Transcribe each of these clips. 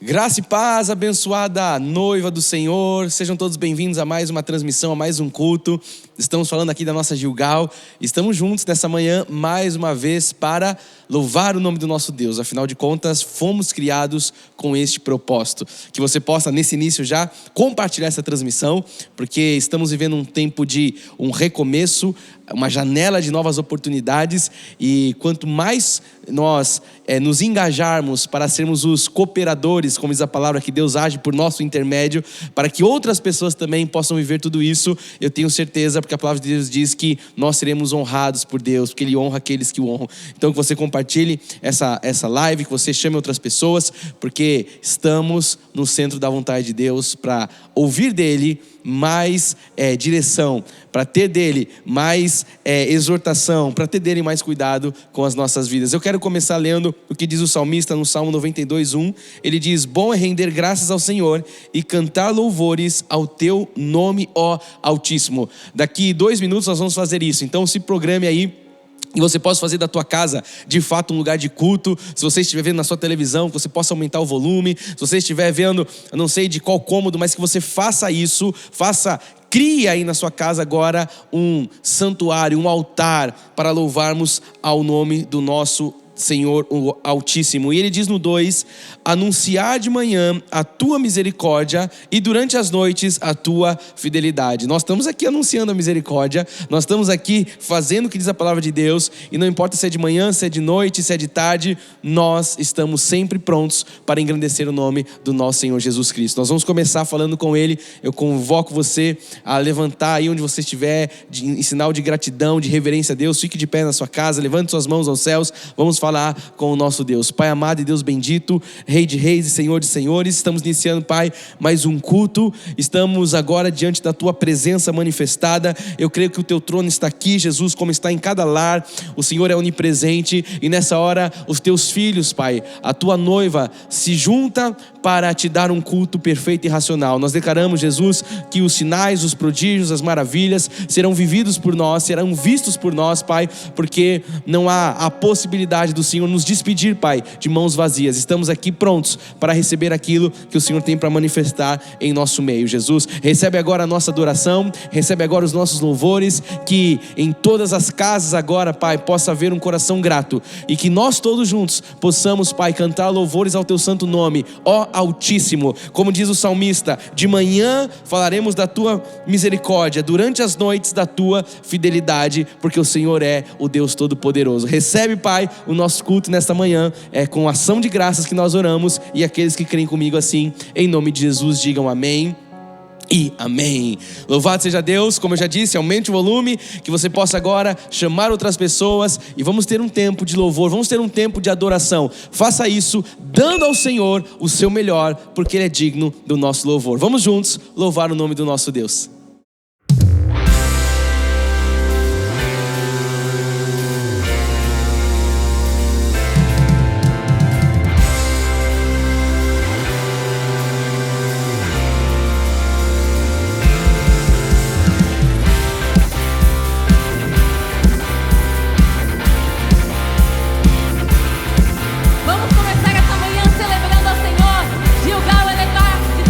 Graça e paz, abençoada noiva do Senhor, sejam todos bem-vindos a mais uma transmissão, a mais um culto. Estamos falando aqui da nossa Gilgal, estamos juntos nessa manhã mais uma vez para louvar o nome do nosso Deus. Afinal de contas, fomos criados com este propósito. Que você possa nesse início já compartilhar essa transmissão, porque estamos vivendo um tempo de um recomeço, uma janela de novas oportunidades, e quanto mais nós nos engajarmos para sermos os cooperadores, como diz a palavra, que Deus age por nosso intermédio, para que outras pessoas também possam viver tudo isso, eu tenho certeza, porque a palavra de Deus diz que nós seremos honrados por Deus, porque Ele honra aqueles que o honram. Então que você compartilhe essa live, que você chame outras pessoas, porque estamos no centro da vontade de Deus, para ouvir dEle mais direção, para ter dEle mais exortação, para ter dEle mais cuidado com as nossas vidas. Eu quero começar lendo o que diz o salmista no Salmo 92:1. Ele diz: bom é render graças ao Senhor e cantar louvores ao teu nome, ó Altíssimo. Daqui 2 minutos nós vamos fazer isso, então se programe aí, e você possa fazer da tua casa, de fato, um lugar de culto. Se você estiver vendo na sua televisão, que você possa aumentar o volume. Se você estiver vendo, eu não sei de qual cômodo, mas que você faça isso, crie aí na sua casa agora um santuário, um altar, para louvarmos ao nome do nosso Senhor, o Altíssimo. E ele diz no 2: anunciar de manhã a tua misericórdia e durante as noites a tua fidelidade. Nós estamos aqui anunciando a misericórdia, nós estamos aqui fazendo o que diz a palavra de Deus, e não importa se é de manhã, se é de noite, se é de tarde, nós estamos sempre prontos para engrandecer o nome do nosso Senhor Jesus Cristo. Nós vamos começar falando com Ele. Eu convoco você a levantar aí onde você estiver, em sinal de gratidão, de reverência a Deus. Fique de pé na sua casa, levante suas mãos aos céus, vamos falar com o nosso Deus. Pai amado e Deus bendito, Rei de reis e Senhor de senhores, estamos iniciando, Pai, mais um culto. Estamos agora diante da tua presença manifestada. Eu creio que o teu trono está aqui, Jesus, como está em cada lar. O Senhor é onipresente, e nessa hora os teus filhos, Pai, a tua noiva, se junta para te dar um culto perfeito e racional. Nós declaramos, Jesus, que os sinais, os prodígios, as maravilhas serão vividos por nós, serão vistos por nós, Pai, porque não há a possibilidade do Senhor nos despedir, Pai, de mãos vazias. Estamos aqui prontos para receber aquilo que o Senhor tem para manifestar em nosso meio. Jesus, recebe agora a nossa adoração, recebe agora os nossos louvores, que em todas as casas agora, Pai, possa haver um coração grato, e que nós todos juntos possamos, Pai, cantar louvores ao teu santo nome, ó Altíssimo. Como diz o salmista, de manhã falaremos da tua misericórdia, durante as noites da tua fidelidade, porque o Senhor é o Deus Todo-Poderoso. Recebe, Pai, o nosso culto nesta manhã, com ação de graças que nós oramos, e aqueles que creem comigo assim, em nome de Jesus, digam amém e amém. Louvado seja Deus. Como eu já disse, aumente o volume, que você possa agora chamar outras pessoas, e vamos ter um tempo de louvor, vamos ter um tempo de adoração. Faça isso dando ao Senhor o seu melhor, porque Ele é digno do nosso louvor. Vamos juntos louvar o nome do nosso Deus.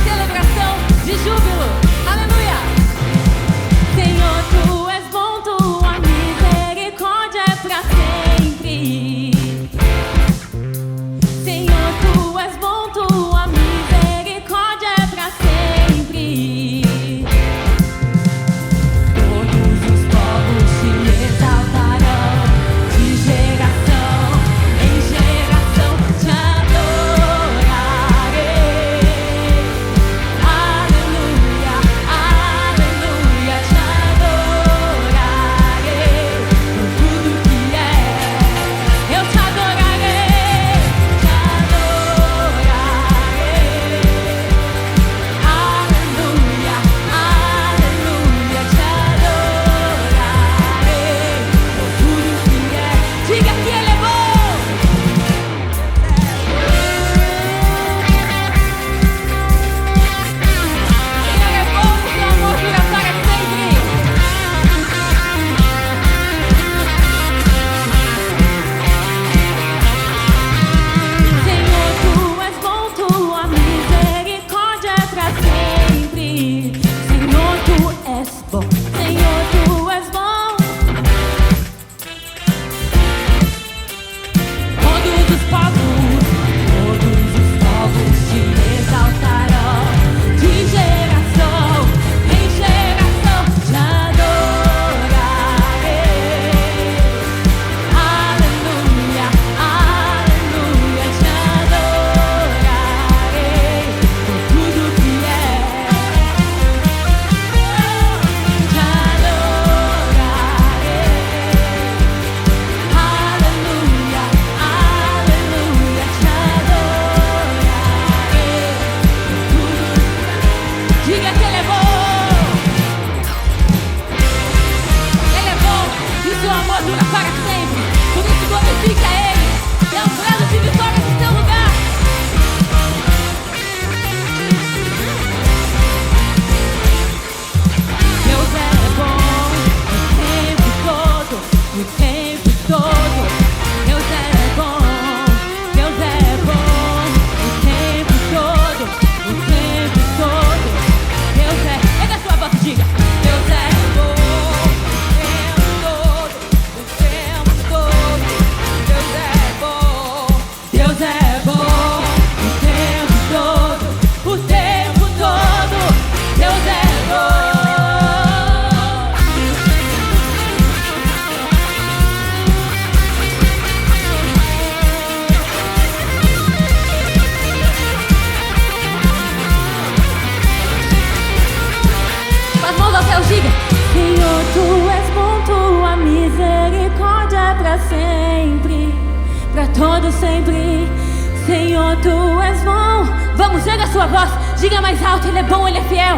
Celebração de júbilo, aleluia! Senhor, Tu és bom, Tua misericórdia é pra sempre, pra todo sempre. Senhor, Tu és bom. Vamos, erga a sua voz, diga mais alto: Ele é bom, Ele é fiel.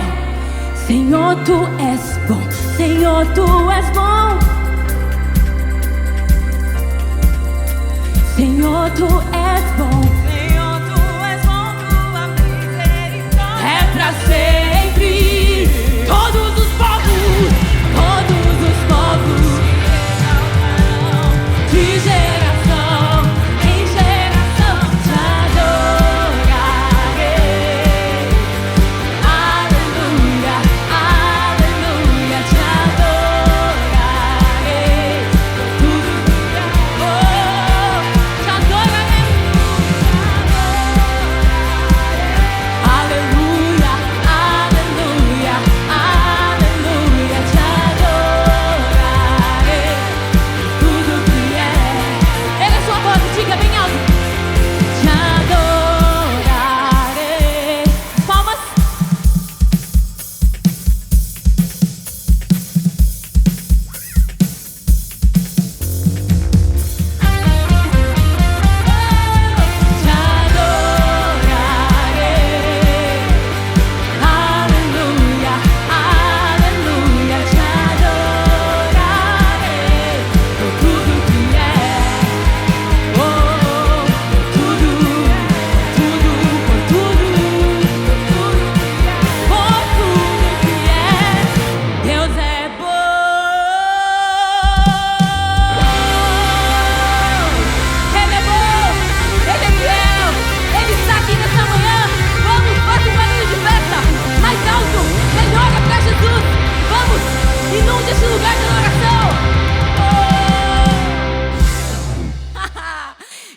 Senhor, Tu és bom, Senhor, Tu és bom. Senhor, Tu és bom. Senhor, Tu és bom, Tua misericórdia é pra sempre. Todos os povos, de geração em geração te adorarei. Aleluia, aleluia, te adorarei. Tudo que é bom, te adorarei. Aleluia, aleluia, aleluia, te adorarei. Tudo que é. Erga sua voz e diga bem alto: te adorarei. Palmas. Te adorarei. Aleluia, aleluia, te adorarei. Por tudo que é. Oh, tudo, tudo, por tudo que é. Deus é bom. Ele é bom, Ele é fiel, Ele está aqui nessa manhã. Vamos, faça um barulho de festa mais alto, melhora pra Jesus. Vamos, inunde esse lugar de adoração.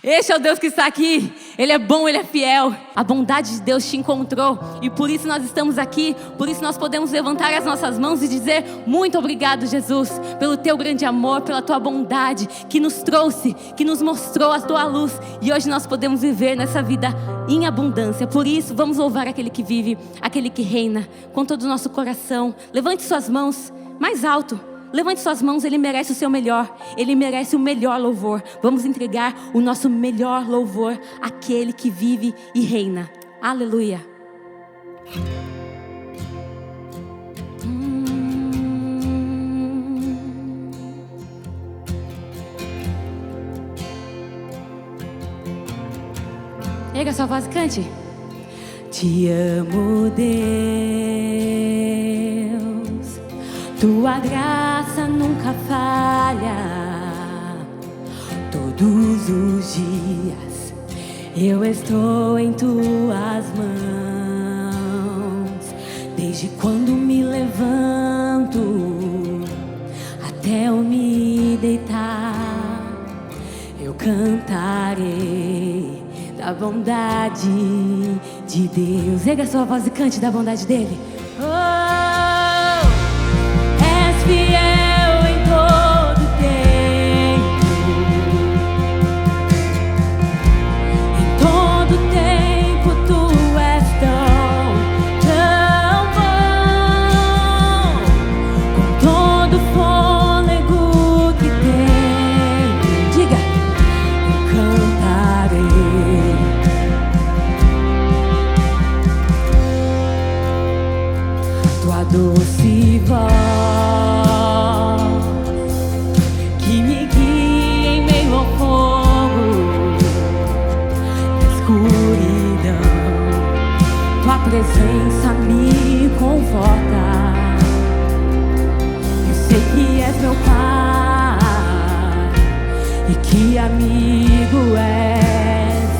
Esse é o Deus que está aqui. Ele é bom, Ele é fiel. A bondade de Deus te encontrou e por isso nós estamos aqui. Por isso nós podemos levantar as nossas mãos e dizer: muito obrigado, Jesus, pelo Teu grande amor, pela Tua bondade que nos trouxe, que nos mostrou a Tua luz. E hoje nós podemos viver nessa vida em abundância. Por isso vamos louvar aquele que vive, aquele que reina, com todo o nosso coração. Levante suas mãos mais alto. Levante suas mãos, Ele merece o seu melhor. Ele merece o melhor louvor. Vamos entregar o nosso melhor louvor àquele que vive e reina. Aleluia. Erga sua voz e cante. Te amo, Deus, Tua graça nunca falha. Todos os dias eu estou em Tuas mãos. Desde quando me levanto até eu me deitar, eu cantarei da bondade de Deus. Erga sua voz e cante da bondade dele. Oh, és fiel em todo tempo. Em todo tempo Tu és tão, tão bom. Com todo fôlego que tem, diga, eu cantarei. Tua doce voz que me guia em meio ao fogo da escuridão. Tua presença me conforta. Eu sei que és meu Pai e que amigo és.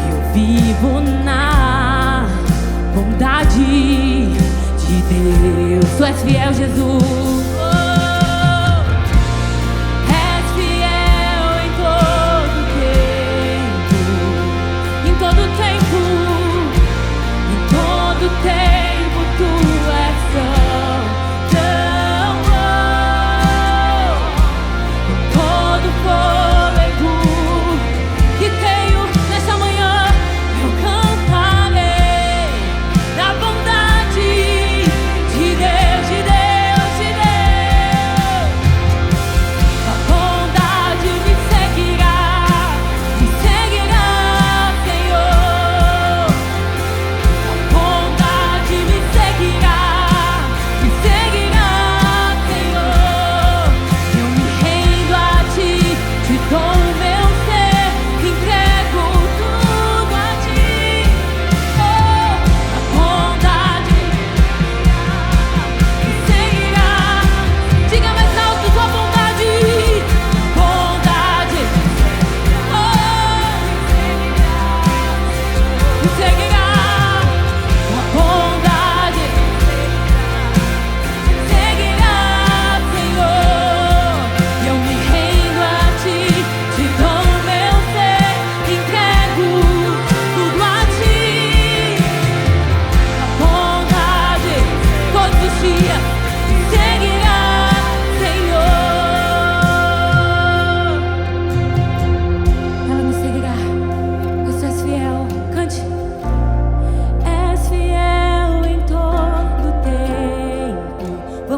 E eu vivo na bondade de Deus. Tu és fiel, Jesus. És fiel em todo tempo. Em todo tempo. Em todo tempo Tu és tão, tão bom. Com todo fôlego que tenho nessa manhã, eu cantarei da bondade de Deus, de Deus, de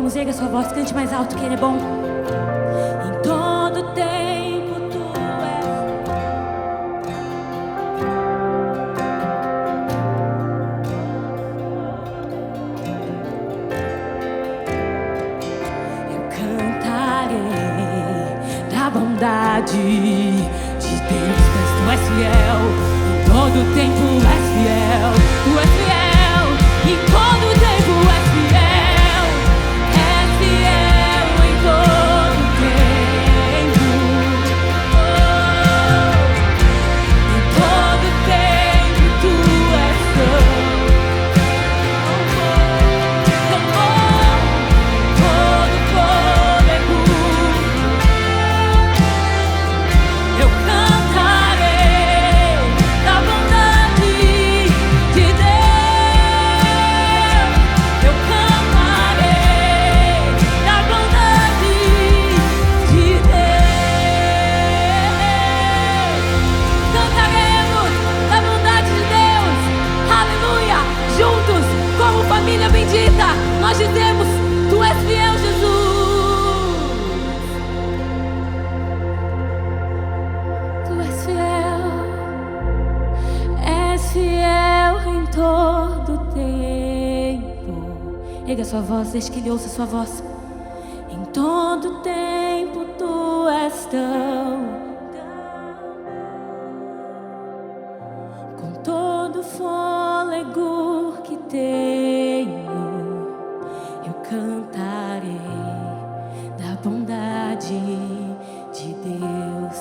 Vamos, erga sua voz, cante mais alto que Ele é bom. Em todo tempo Tu Eu cantarei da bondade de Deus, pois Tu és fiel. Em todo tempo és fiel. Tu és fiel. Em todo tempo és fiel. És fiel em todo tempo. Em todo tempo Tu és tão bom. Todo fôlego eu cantarei da bondade de Deus. Eu cantarei da bondade de Deus. Cantaremos da bondade de Deus. Aleluia. Juntos, como família bendita, nós dizemos: Tu és fiel, Jesus. Tu és fiel. És fiel em todo tempo. Erga sua voz, deixe que Ele ouça sua voz. Em todo tempo Tu és tão. Com todo fôlego que tenho, eu cantarei da bondade de Deus.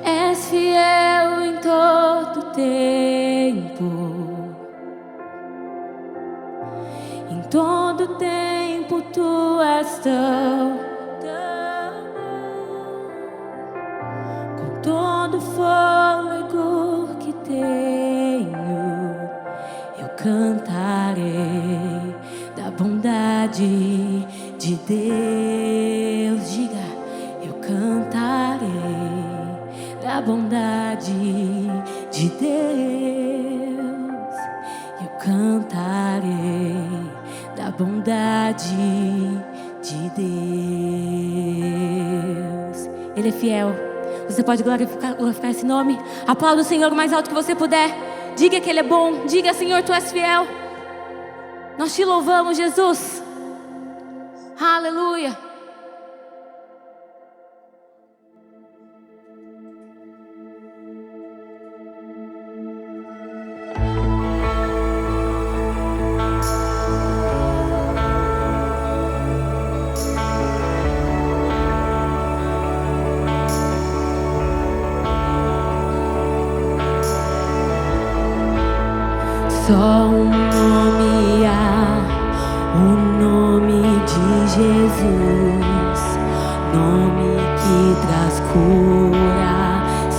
És fiel em todo tempo. Em todo tempo Tu és tão bom. Com todo fôlego que tenho, eu cantarei da bondade de Deus. Diga: eu cantarei da bondade de Deus. Eu cantarei da bondade de Deus. Ele é fiel. Você pode glorificar esse nome. Aplauda o Senhor o mais alto que você puder. Diga que Ele é bom. Diga: Senhor, Tu és fiel. Nós Te louvamos, Jesus. Aleluia. Só um nome há, o nome de Jesus, nome que traz cura,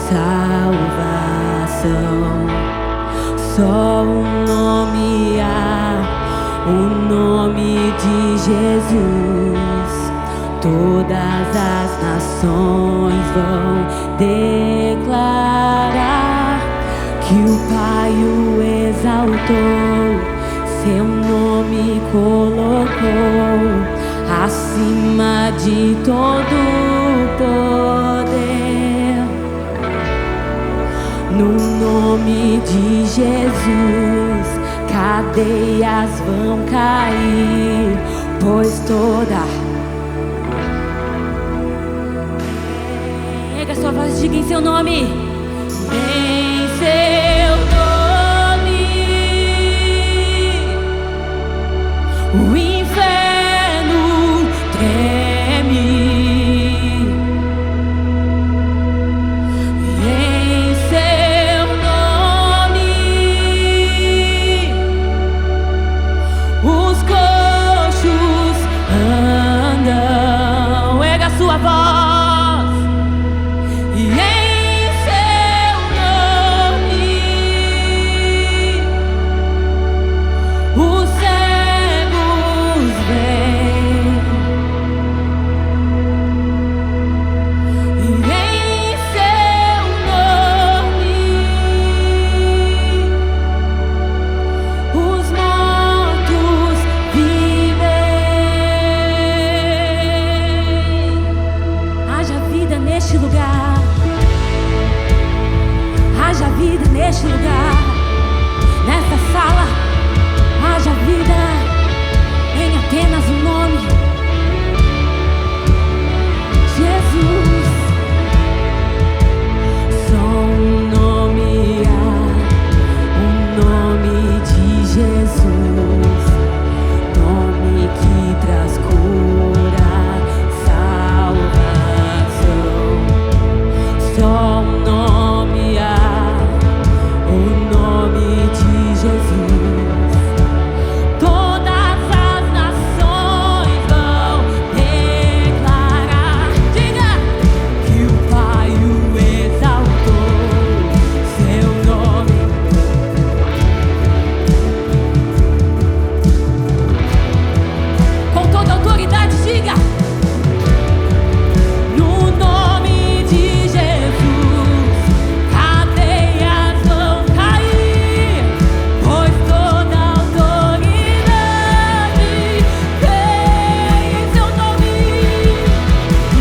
salvação. Só um nome há, o nome de Jesus, todas as nações vão declarar que o Pai o exaltou, seu nome colocou acima de todo poder. No nome de Jesus, cadeias vão cair, pois toda... Pega sua voz, diga em seu nome. Em seu nome, o inferno treme. Em seu nome, os coxos andam. Erga sua voz. E em seu neste lugar, nessa sala, haja vida em apenas um nome: Jesus. Só um nome há, o nome de Jesus, nome que traz cura, salvação. Só um nome há, o nome de Jesus. Todas as nações vão declarar, diga, que o Pai o exaltou, seu nome. Com toda autoridade, diga: no nome de Jesus, cadeias vão cair, pois toda autoridade tem em seu nome,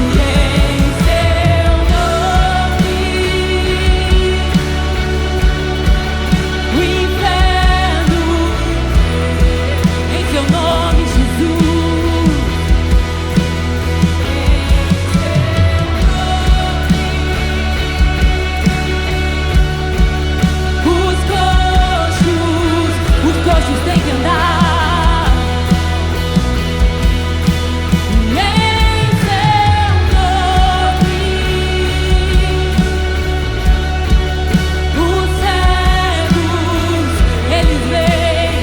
e em seu nome o inferno, em seu nome, Jesus. Os coxos têm que andar, e em seu nome os cegos, eles veem,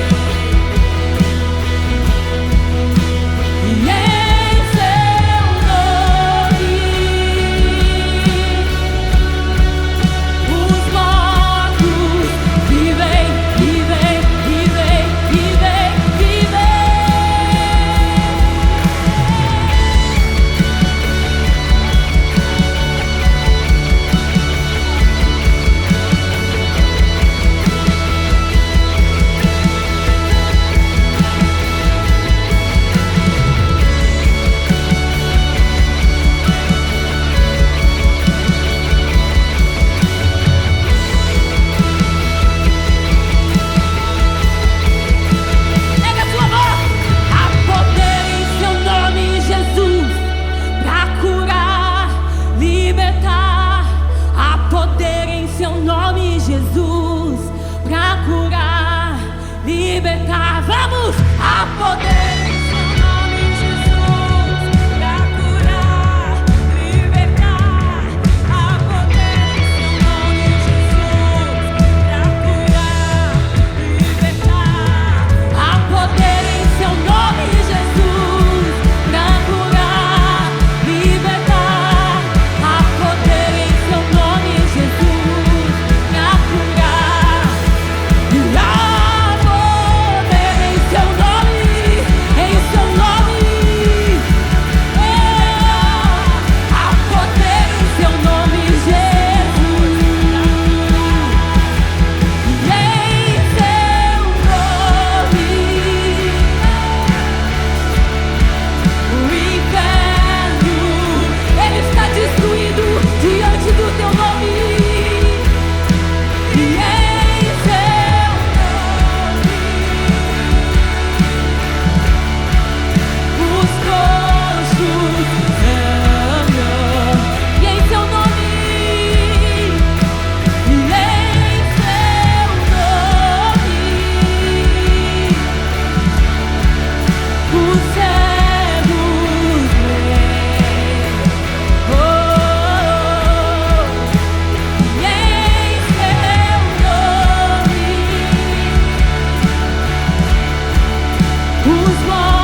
e em seu nome os mortos vivem, vivem, vivem, vivem, vivem. Pega a sua voz. Há poder em seu nome, Jesus, pra curar, libertar. Há poder em seu nome, Jesus, pra curar, libertar. Vamos! Há poder em seu nome, Jesus, pra curar, libertar. Há poder em seu nome, Jesus, pra curar, libertar. Há poder em seu nome, Jesus, pra curar, libertar. Há poder em seu nome, Jesus, pra curar. E há poder em seu nome, em seu nome. Há poder em seu nome, Jesus. E em seu nome o inferno, ele está destruído diante do teu nome. E em seu nome os coxos andam. E em seu nome, e em seu nome os cegos veem. E em seu nome os mortos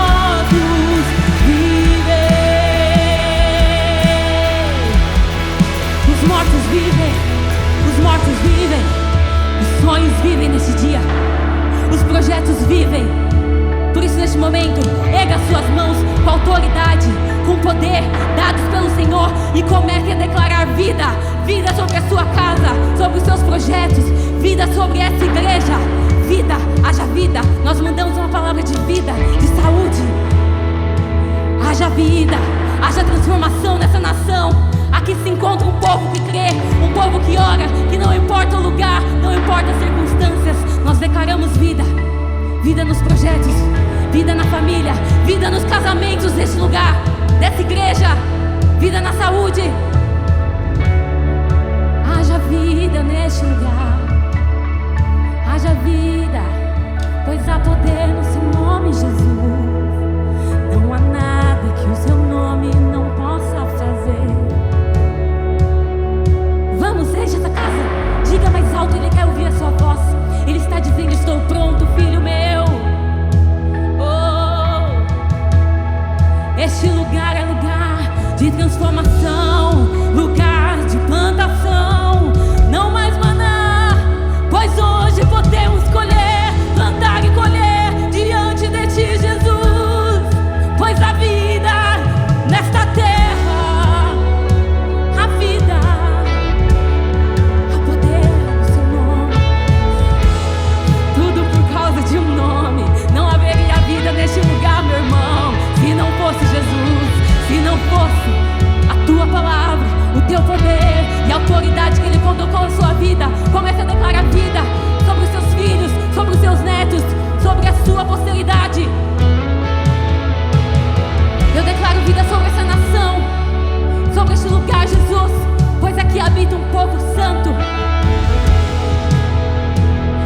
vivem. Os mortos vivem, os mortos vivem, os sonhos vivem nesse dia, os projetos vivem. Por isso, neste momento, erga suas mãos com autoridade, com poder dados pelo Senhor, e comece a declarar vida, vida sobre a sua casa, sobre os seus projetos, vida sobre essa igreja. Vida, haja vida. Nós mandamos uma palavra de vida, de saúde. Haja vida, haja transformação nessa nação. Aqui se encontra um povo que crê, um povo que ora, que não importa o lugar, não importa igreja, vida na saúde. Haja vida neste lugar, haja vida, pois há poder no seu nome, Jesus. Não há nada que o seu nome não possa fazer. Vamos, enche essa casa, diga mais alto, Ele quer ouvir a sua voz. Ele está dizendo: estou pronto, filho meu. Oh, este lugar é lugar de transformação, lugar de plantação. Não mais maná, pois hoje podemos colher, plantar e colher diante de ti, Jesus. Pois a vida nesta terra, a vida, a poder no seu nome. Tudo por causa de um nome. Não haveria vida neste lugar, meu irmão, se não fosse Jesus, se não fosse a tua palavra, o teu poder e a autoridade que Ele colocou na sua vida. Comece a declarar vida sobre os seus filhos, sobre os seus netos, sobre a sua posteridade. Eu declaro vida sobre essa nação, sobre este lugar, Jesus, pois aqui habita um povo santo.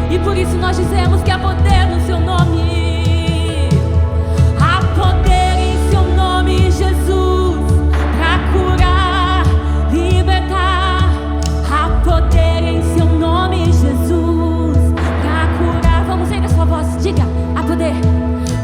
E por isso nós dizemos que há poder no seu nome. Há poder em seu nome, Jesus, para curar, libertar. Há poder em seu nome, Jesus, para curar. Vamos ver a sua voz, diga: há poder.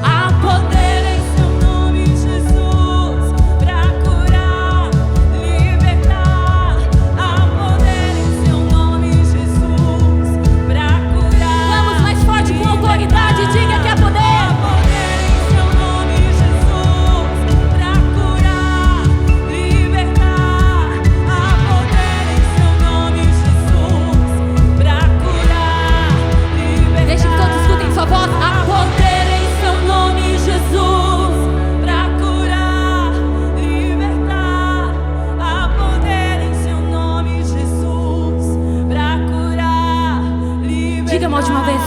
Há poder em seu nome, Jesus, para curar, libertar. Há poder em seu nome, Jesus, para curar. Vamos mais forte, com autoridade, diga que há poder. Há poder em seu nome, Jesus, para curar, libertar. Há poder em seu nome, Jesus, para curar, libertar. Deixe que todos escutem sua voz. Há poder em seu nome, Jesus, para curar, libertar. Há poder em seu nome, Jesus, para curar, libertar. Diga uma última vez.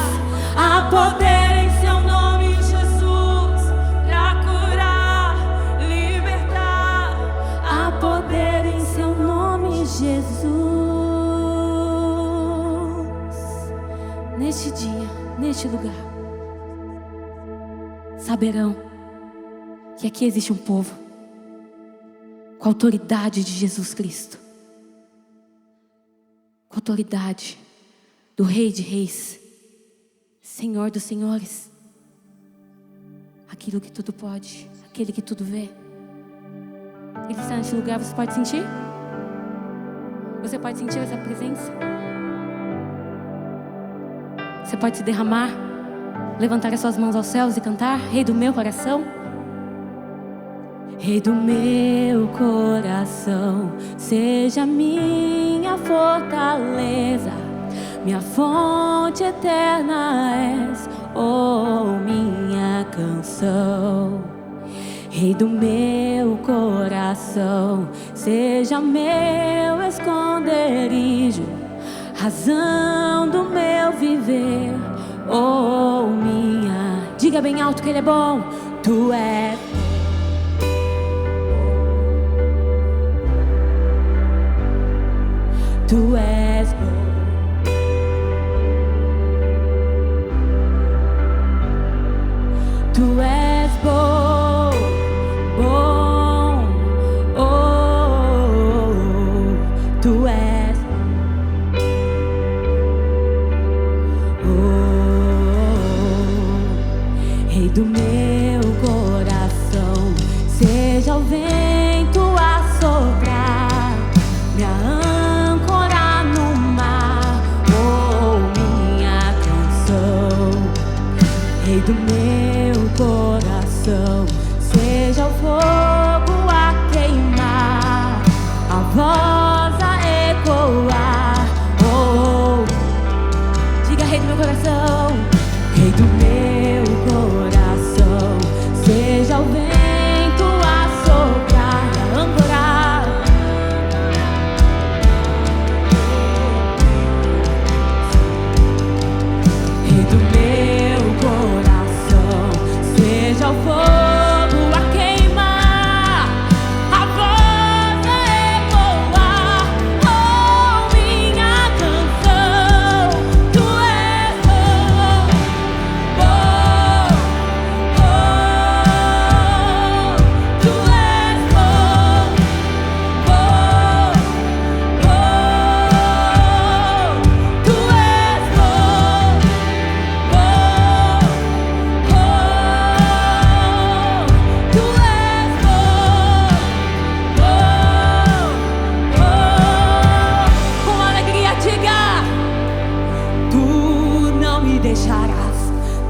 Há poder em seu nome, Jesus, para curar, libertar. Há poder em seu nome, Jesus. Neste dia, neste lugar, saberão que aqui existe um povo com a autoridade de Jesus Cristo, com a autoridade do Rei de Reis, Senhor dos Senhores, aquilo que tudo pode, aquele que tudo vê. Ele está nesse lugar, você pode sentir? Você pode sentir essa presença? Você pode se derramar, levantar as suas mãos aos céus e cantar: Rei do meu coração. Rei do meu coração, seja minha fortaleza, minha fonte eterna és, oh minha canção. Rei do meu coração, seja meu esconderijo, razão do meu viver, oh minha. Diga bem alto que Ele é bom. Tu és. Tu és bom. Tu és bom, bom, oh, tu és, oh, Rei do meu coração, seja o vento a soprar, minha âncora no mar, oh, minha canção. Rei do meu coração, seja o fogo a queimar, a voz a ecoar, oh, diga Rei do meu coração. Rei do meu coração, seja o vento a soprar, a âncorar. Rei do meu coração, seja o fogo a queimar, deixarás,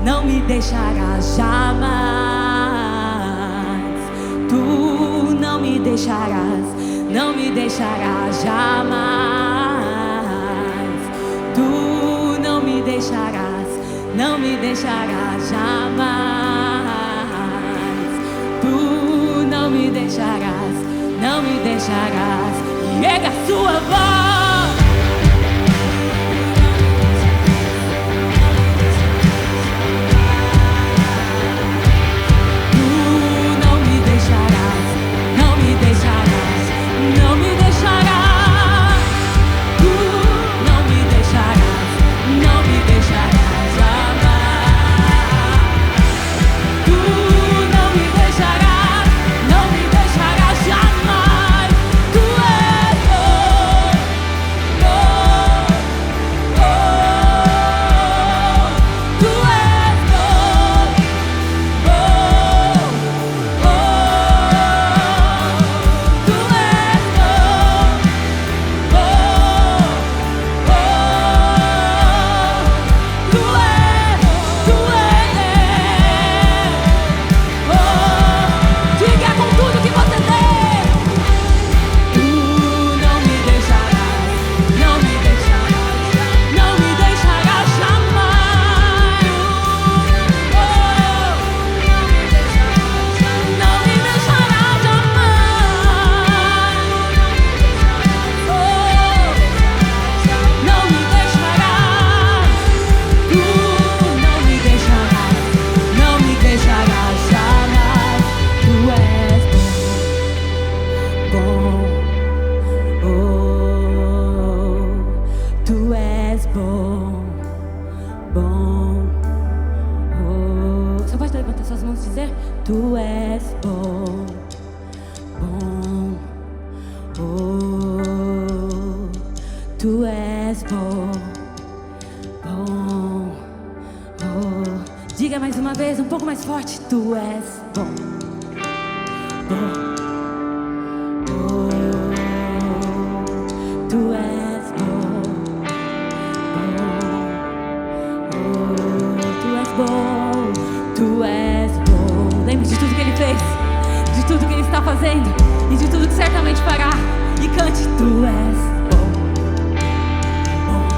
não me deixarás jamais. Tu não me deixarás, não me deixarás jamais. Tu não me deixarás, não me deixarás jamais. Tu não me deixarás, não me deixarás. E erga a sua voz. Tu és bom, bom, oh, tu és bom, bom, oh. Diga mais uma vez, um pouco mais forte. Tu és bom, bom, oh, tu és bom, bom, oh, tu és bom, tu és bom. Lembre de tudo que Ele fez, de tudo que Ele está fazendo e de tudo que certamente fará. E cante: Tu és bom, bom, oh,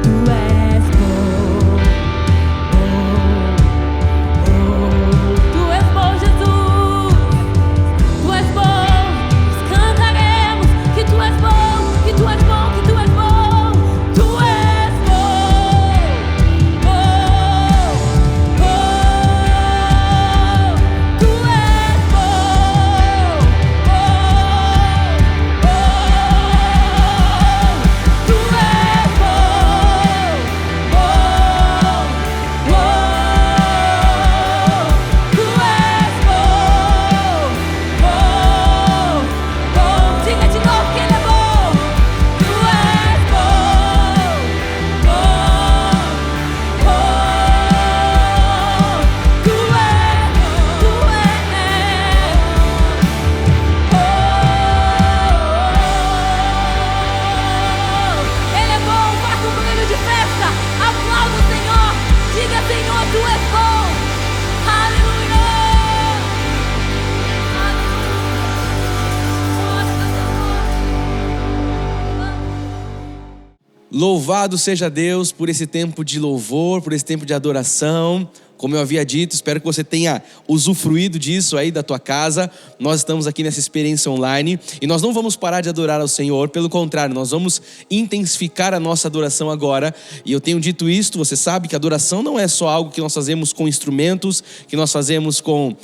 Tu és bom, oh, Tu és bom, Jesus. Tu és bom. Cantaremos que Tu és bom, que Tu és bom, que Tu és bom. Louvado seja Deus por esse tempo de louvor, por esse tempo de adoração. Como eu havia dito, espero que você tenha usufruído disso aí da tua casa. Nós estamos aqui nessa experiência online e nós não vamos parar de adorar ao Senhor. Pelo contrário, nós vamos intensificar a nossa adoração agora. E eu tenho dito isto, você sabe que adoração não é só algo que nós fazemos com instrumentos, que nós fazemos com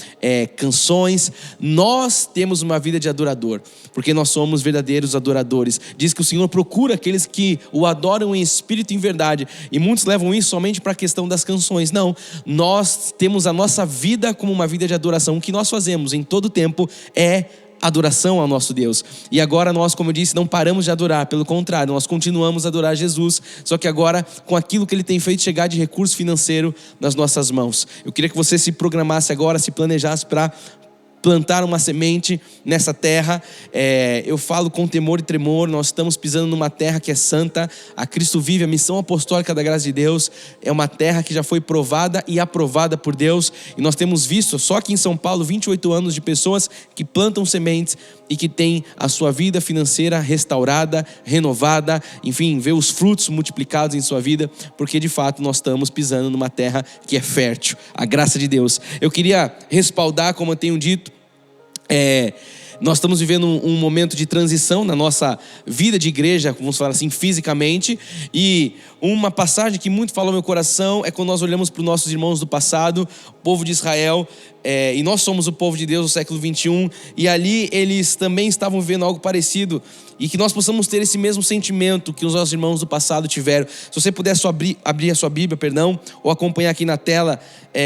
canções. Nós temos uma vida de adorador, porque nós somos verdadeiros adoradores. Diz que o Senhor procura aqueles que o adoram em espírito e em verdade. E muitos levam isso somente para a questão das canções. Não, nós temos a nossa vida como uma vida de adoração. O que nós fazemos em todo tempo é adoração ao nosso Deus. E agora nós, como eu disse, não paramos de adorar. Pelo contrário, nós continuamos a adorar Jesus. Só que agora com aquilo que Ele tem feito chegar de recurso financeiro nas nossas mãos. Eu queria que você se programasse agora, se planejasse para plantar uma semente nessa terra. Eu falo com temor e tremor, nós estamos pisando numa terra que é santa, a Cristo vive, a missão apostólica da graça de Deus, é uma terra que já foi provada e aprovada por Deus, e nós temos visto, só aqui em São Paulo, 28 anos de pessoas que plantam sementes e que têm a sua vida financeira restaurada, renovada, enfim, vê os frutos multiplicados em sua vida, porque de fato nós estamos pisando numa terra que é fértil, a graça de Deus. Eu queria respaldar, como eu tenho dito, nós estamos vivendo um momento de transição na nossa vida de igreja, vamos falar assim, fisicamente, e uma passagem que muito falou ao meu coração é quando nós olhamos para os nossos irmãos do passado, o povo de Israel, e nós somos o povo de Deus do século 21, e ali eles também estavam vivendo algo parecido, e que nós possamos ter esse mesmo sentimento que os nossos irmãos do passado tiveram. Se você puder só abrir a sua Bíblia, ou acompanhar aqui na tela,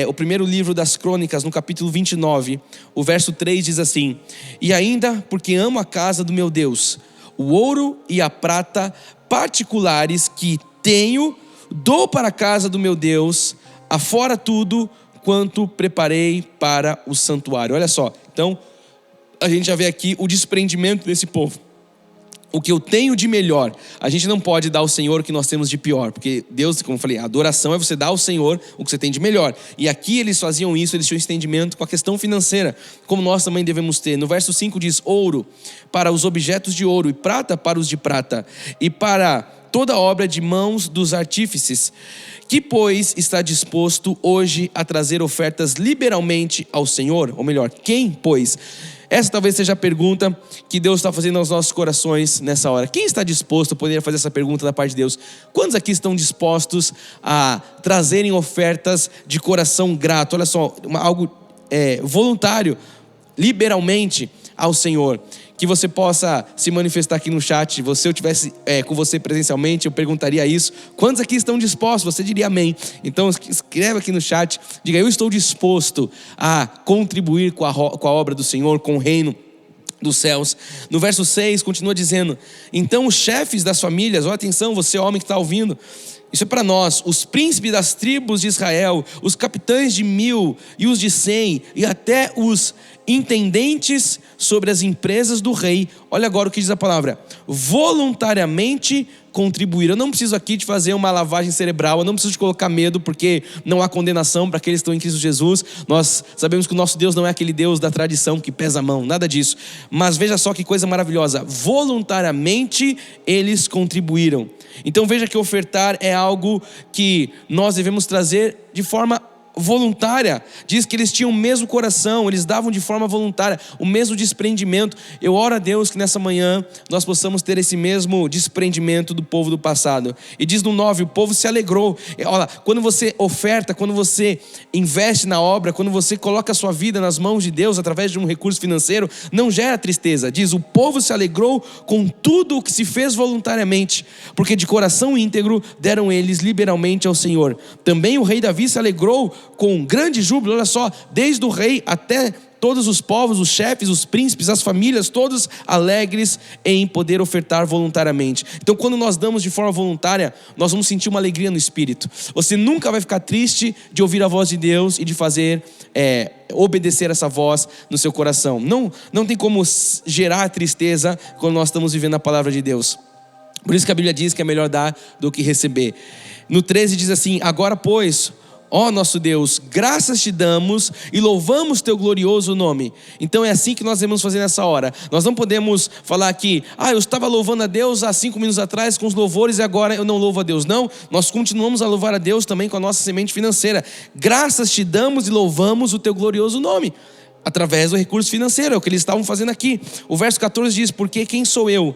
o primeiro livro das Crônicas, no capítulo 29, o verso 3 diz assim: e ainda porque amo a casa do meu Deus, o ouro e a prata particulares que tenho, dou para a casa do meu Deus, afora tudo quanto preparei para o santuário. Olha só, então a gente já vê aqui o desprendimento desse povo. O que eu tenho de melhor, a gente não pode dar ao Senhor o que nós temos de pior, porque Deus, como eu falei, a adoração é você dar ao Senhor o que você tem de melhor, e aqui eles faziam isso, eles tinham entendimento com a questão financeira, como nós também devemos ter. No verso 5 diz: ouro para os objetos de ouro, e prata para os de prata, e para toda obra de mãos dos artífices, que pois está disposto hoje a trazer ofertas liberalmente ao Senhor, ou melhor, quem pois? Essa talvez seja a pergunta que Deus está fazendo aos nossos corações nessa hora. Quem está disposto a poder fazer essa pergunta da parte de Deus? Quantos aqui estão dispostos a trazerem ofertas de coração grato? Olha só, algo voluntário, liberalmente ao Senhor. Que você possa se manifestar aqui no chat. Se eu tivesse com você presencialmente, eu perguntaria isso. Quantos aqui estão dispostos? Você diria amém. Então escreva aqui no chat, diga: eu estou disposto a contribuir com a obra do Senhor, com o reino dos céus. No verso 6 continua dizendo: então os chefes das famílias, olha atenção, você homem que está ouvindo, isso é para nós, os príncipes das tribos de Israel, os capitães de 1000 e os de 100, e até os intendentes sobre as empresas do rei, olha agora o que diz a palavra: voluntariamente contribuir. Eu não preciso aqui de fazer uma lavagem cerebral, eu não preciso de colocar medo, porque não há condenação para aqueles que estão em Cristo Jesus. Nós sabemos que o nosso Deus não é aquele Deus da tradição que pesa a mão, nada disso. Mas veja só que coisa maravilhosa, voluntariamente eles contribuíram. Então veja que ofertar é algo que nós devemos trazer de forma voluntária. Diz que eles tinham o mesmo coração, eles davam de forma voluntária, o mesmo desprendimento. Eu oro a Deus que nessa manhã nós possamos ter esse mesmo desprendimento do povo do passado. E diz no 9, o povo se alegrou. Olha, quando você oferta, quando você investe na obra, quando você coloca a sua vida nas mãos de Deus através de um recurso financeiro, não gera tristeza. Diz: o povo se alegrou com tudo o que se fez voluntariamente, porque de coração íntegro deram eles liberalmente ao Senhor. Também o rei Davi se alegrou com grande júbilo. Olha só, desde o rei até todos os povos, os chefes, os príncipes, as famílias, todos alegres em poder ofertar voluntariamente. Então quando nós damos de forma voluntária, nós vamos sentir uma alegria no espírito. Você nunca vai ficar triste de ouvir a voz de Deus e de fazer obedecer essa voz no seu coração. Não tem como gerar tristeza quando nós estamos vivendo a palavra de Deus. Por isso que a Bíblia diz que é melhor dar do que receber. No 13 diz assim: agora pois, ó nosso Deus, graças te damos e louvamos teu glorioso nome. Então é assim que nós devemos fazer nessa hora. Nós não podemos falar que eu estava louvando a Deus há 5 minutos atrás com os louvores e agora eu não louvo a Deus. Não, nós continuamos a louvar a Deus também com a nossa semente financeira. Graças te damos e louvamos o teu glorioso nome, através do recurso financeiro. É o que eles estavam fazendo aqui. O verso 14 diz: porque quem sou eu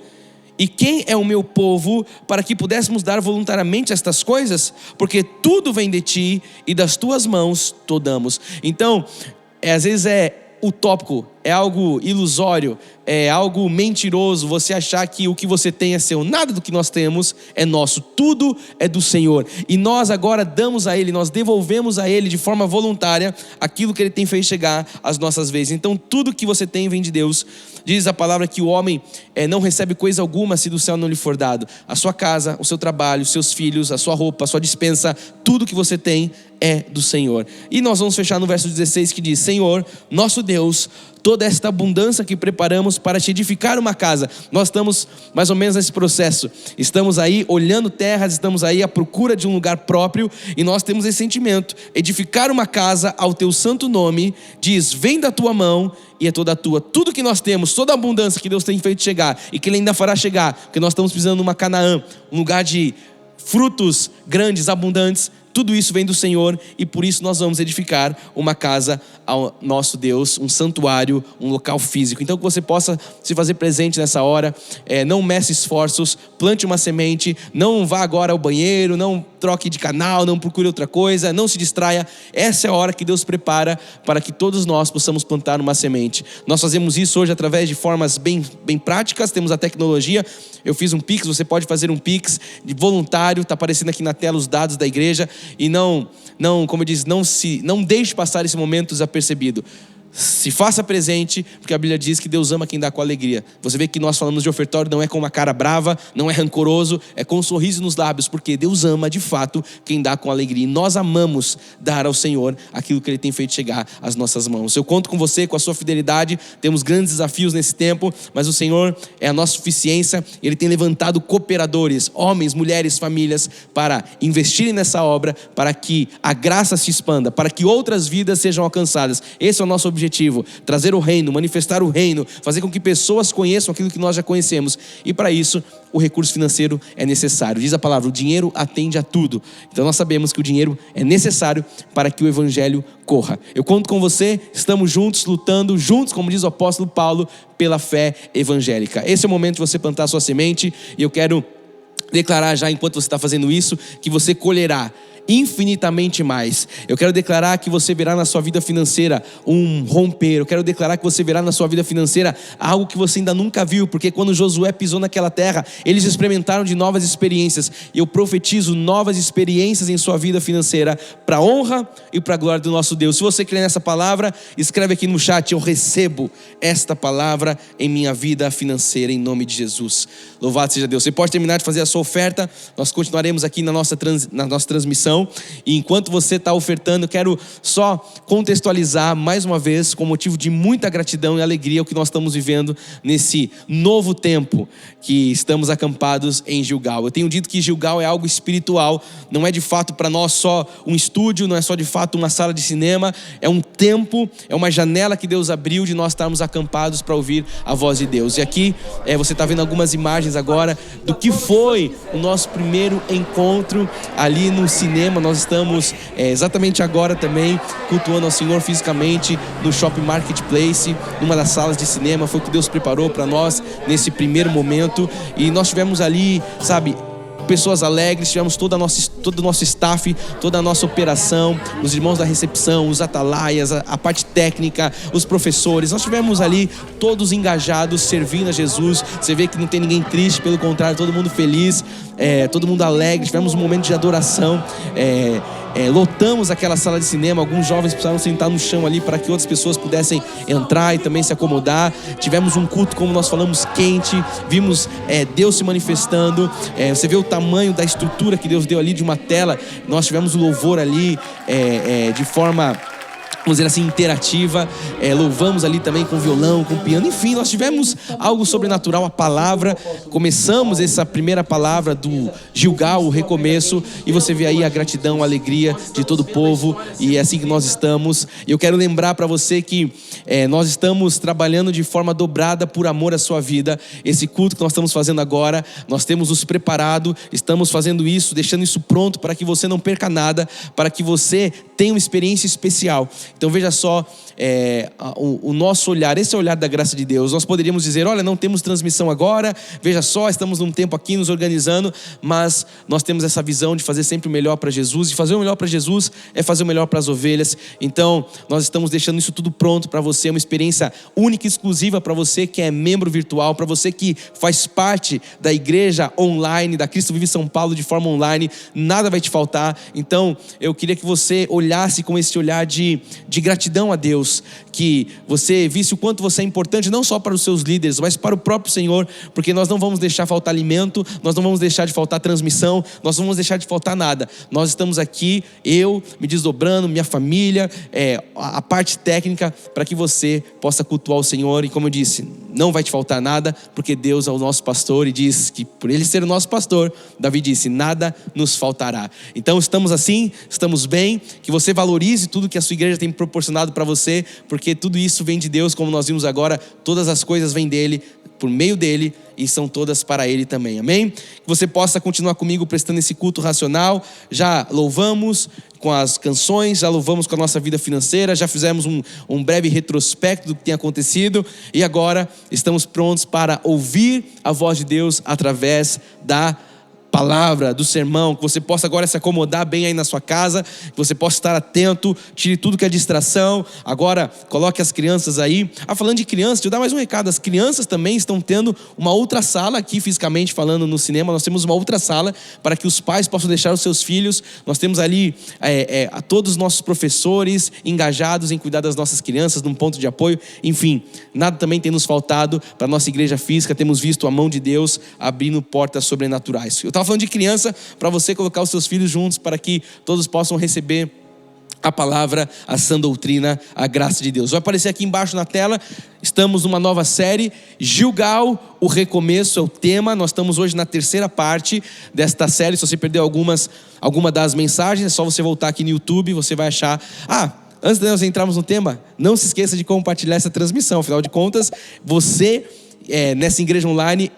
e quem é o meu povo para que pudéssemos dar voluntariamente estas coisas? Porque tudo vem de ti e das tuas mãos to damos. Então, às vezes é utópico, é algo ilusório, é algo mentiroso você achar que o que você tem é seu. Nada do que nós temos é nosso, tudo é do Senhor. E nós agora damos a Ele, nós devolvemos a Ele de forma voluntária aquilo que Ele tem feito chegar às nossas vezes. Então tudo que você tem vem de Deus. Diz a palavra que o homem não recebe coisa alguma se do céu não lhe for dado. A sua casa, o seu trabalho, os seus filhos, a sua roupa, a sua despensa, tudo que você tem é do Senhor. E nós vamos fechar no verso 16 que diz: Senhor, nosso Deus, toda esta abundância que preparamos para te edificar uma casa. Nós estamos mais ou menos nesse processo. Estamos aí olhando terras, estamos aí à procura de um lugar próprio, e nós temos esse sentimento: edificar uma casa ao teu santo nome. Diz: vem da tua mão e é toda tua. Tudo que nós temos, toda a abundância que Deus tem feito chegar e que Ele ainda fará chegar, porque nós estamos precisando de uma Canaã, um lugar de frutos grandes, abundantes. Tudo isso vem do Senhor, e por isso nós vamos edificar uma casa ao nosso Deus, um santuário, um local físico. Então que você possa se fazer presente nessa hora. Não meça esforços, plante uma semente, não vá agora ao banheiro, não troque de canal, não procure outra coisa, não se distraia. Essa é a hora que Deus prepara para que todos nós possamos plantar uma semente. Nós fazemos isso hoje através de formas bem práticas. Temos a tecnologia. Eu fiz um Pix, você pode fazer um Pix de voluntário, está aparecendo aqui na tela os dados da igreja. E como eu disse, não deixe passar esse momento desapercebido. Se faça presente, porque a Bíblia diz que Deus ama quem dá com alegria. Você vê que nós falamos de ofertório, não é com uma cara brava, não é rancoroso, é com um sorriso nos lábios, porque Deus ama de fato quem dá com alegria. E nós amamos dar ao Senhor aquilo que Ele tem feito chegar às nossas mãos. Eu conto com você, com a sua fidelidade. Temos grandes desafios nesse tempo, mas o Senhor é a nossa suficiência. Ele tem levantado cooperadores, homens, mulheres, famílias, para investirem nessa obra, para que a graça se expanda, para que outras vidas sejam alcançadas. Esse é o nosso objetivo. Trazer o reino, manifestar o reino, fazer com que pessoas conheçam aquilo que nós já conhecemos. E para isso, o recurso financeiro é necessário. Diz a palavra: o dinheiro atende a tudo. Então nós sabemos que o dinheiro é necessário para que o evangelho corra. Eu conto com você, estamos juntos, lutando juntos, como diz o apóstolo Paulo, pela fé evangélica. Esse é o momento de você plantar a sua semente, e eu quero declarar já, enquanto você está fazendo isso, que você colherá infinitamente mais. Eu quero declarar que você verá na sua vida financeira um romper. Eu quero declarar que você verá na sua vida financeira algo que você ainda nunca viu, porque quando Josué pisou naquela terra, eles experimentaram de novas experiências, e eu profetizo novas experiências em sua vida financeira, para a honra e para a glória do nosso Deus. Se você crê nessa palavra, escreve aqui no chat: eu recebo esta palavra em minha vida financeira, em nome de Jesus. Louvado seja Deus. Você pode terminar de fazer a sua oferta. Nós continuaremos aqui na nossa transmissão. E enquanto você está ofertando, eu quero só contextualizar mais uma vez, com motivo de muita gratidão e alegria, o que nós estamos vivendo nesse novo tempo que estamos acampados em Gilgal. Eu tenho dito que Gilgal é algo espiritual, não é de fato para nós só um estúdio, não é só de fato uma sala de cinema, é um tempo, é uma janela que Deus abriu de nós estarmos acampados para ouvir a voz de Deus. E aqui você está vendo algumas imagens agora do que foi o nosso primeiro encontro ali no cinema. Nós estamos exatamente agora também cultuando ao Senhor fisicamente no Shopping Marketplace, numa das salas de cinema. Foi o que Deus preparou para nós nesse primeiro momento, e nós tivemos ali, pessoas alegres, tivemos todo o nosso staff, toda a nossa operação, os irmãos da recepção, os atalaias, a parte técnica, os professores. Nós tivemos ali todos engajados, servindo a Jesus. Você vê que não tem ninguém triste, pelo contrário, todo mundo feliz, todo mundo alegre. Tivemos um momento de adoração, lotamos aquela sala de cinema. Alguns jovens precisaram sentar no chão ali para que outras pessoas pudessem entrar e também se acomodar. Tivemos um culto, como nós falamos, quente. Vimos Deus se manifestando. Você vê o tamanho da estrutura que Deus deu ali de uma tela. Nós tivemos o louvor ali de forma, vamos dizer assim, interativa. Louvamos ali também com violão, com piano. Enfim, nós tivemos algo sobrenatural, a palavra. Começamos essa primeira palavra do Gilgal, o recomeço, e você vê aí a gratidão, a alegria de todo o povo, e é assim que nós estamos. E eu quero lembrar para você que nós estamos trabalhando de forma dobrada por amor à sua vida. Esse culto que nós estamos fazendo agora, nós temos nos preparado, estamos fazendo isso, deixando isso pronto para que você não perca nada, para que você tenha uma experiência especial. Então veja só, o nosso olhar, esse é o olhar da graça de Deus. Nós poderíamos dizer: olha, não temos transmissão agora, veja só, estamos num tempo aqui nos organizando, mas nós temos essa visão de fazer sempre o melhor para Jesus, e fazer o melhor para Jesus é fazer o melhor para as ovelhas. Então nós estamos deixando isso tudo pronto para você, uma experiência única e exclusiva para você que é membro virtual, para você que faz parte da igreja online, da Cristo Vive São Paulo de forma online. Nada vai te faltar. Então eu queria que você olhasse com esse olhar de de gratidão a Deus, que você visse o quanto você é importante, não só para os seus líderes, mas para o próprio Senhor, porque nós não vamos deixar faltar alimento, nós não vamos deixar de faltar transmissão, nós não vamos deixar de faltar nada. Nós estamos aqui, eu me desdobrando, minha família, a parte técnica, para que você possa cultuar o Senhor. E como eu disse, não vai te faltar nada, porque Deus é o nosso pastor, e diz que por Ele ser o nosso pastor, Davi disse, nada nos faltará. Então estamos assim, estamos bem, que você valorize tudo que a sua igreja tem proporcionado para você, porque tudo isso vem de Deus, como nós vimos agora, todas as coisas vêm dEle, por meio dEle, e são todas para Ele também, amém? Que você possa continuar comigo prestando esse culto racional. Já louvamos com as canções, já louvamos com a nossa vida financeira, já fizemos um breve retrospecto do que tem acontecido, e agora estamos prontos para ouvir a voz de Deus através da palavra, do sermão. Que você possa agora se acomodar bem aí na sua casa, que você possa estar atento, tire tudo que é distração. Agora coloque as crianças aí. Falando de crianças, deixa eu dar mais um recado. As crianças também estão tendo uma outra sala aqui, fisicamente falando, no cinema. Nós temos uma outra sala para que os pais possam deixar os seus filhos. Nós temos ali a todos os nossos professores engajados em cuidar das nossas crianças, num ponto de apoio. Enfim, nada também tem nos faltado para a nossa igreja física. Temos visto a mão de Deus abrindo portas sobrenaturais. Eu estava falando de criança, para você colocar os seus filhos juntos, para que todos possam receber a palavra, a sã doutrina, a graça de Deus. Vai aparecer aqui embaixo na tela. Estamos numa nova série, Gilgal, o recomeço é o tema. Nós estamos hoje na terceira parte desta série. Se você perdeu alguma das mensagens, é só você voltar aqui no YouTube, você vai achar. Antes de nós entrarmos no tema, não se esqueça de compartilhar essa transmissão. Afinal de contas, você, nessa igreja online,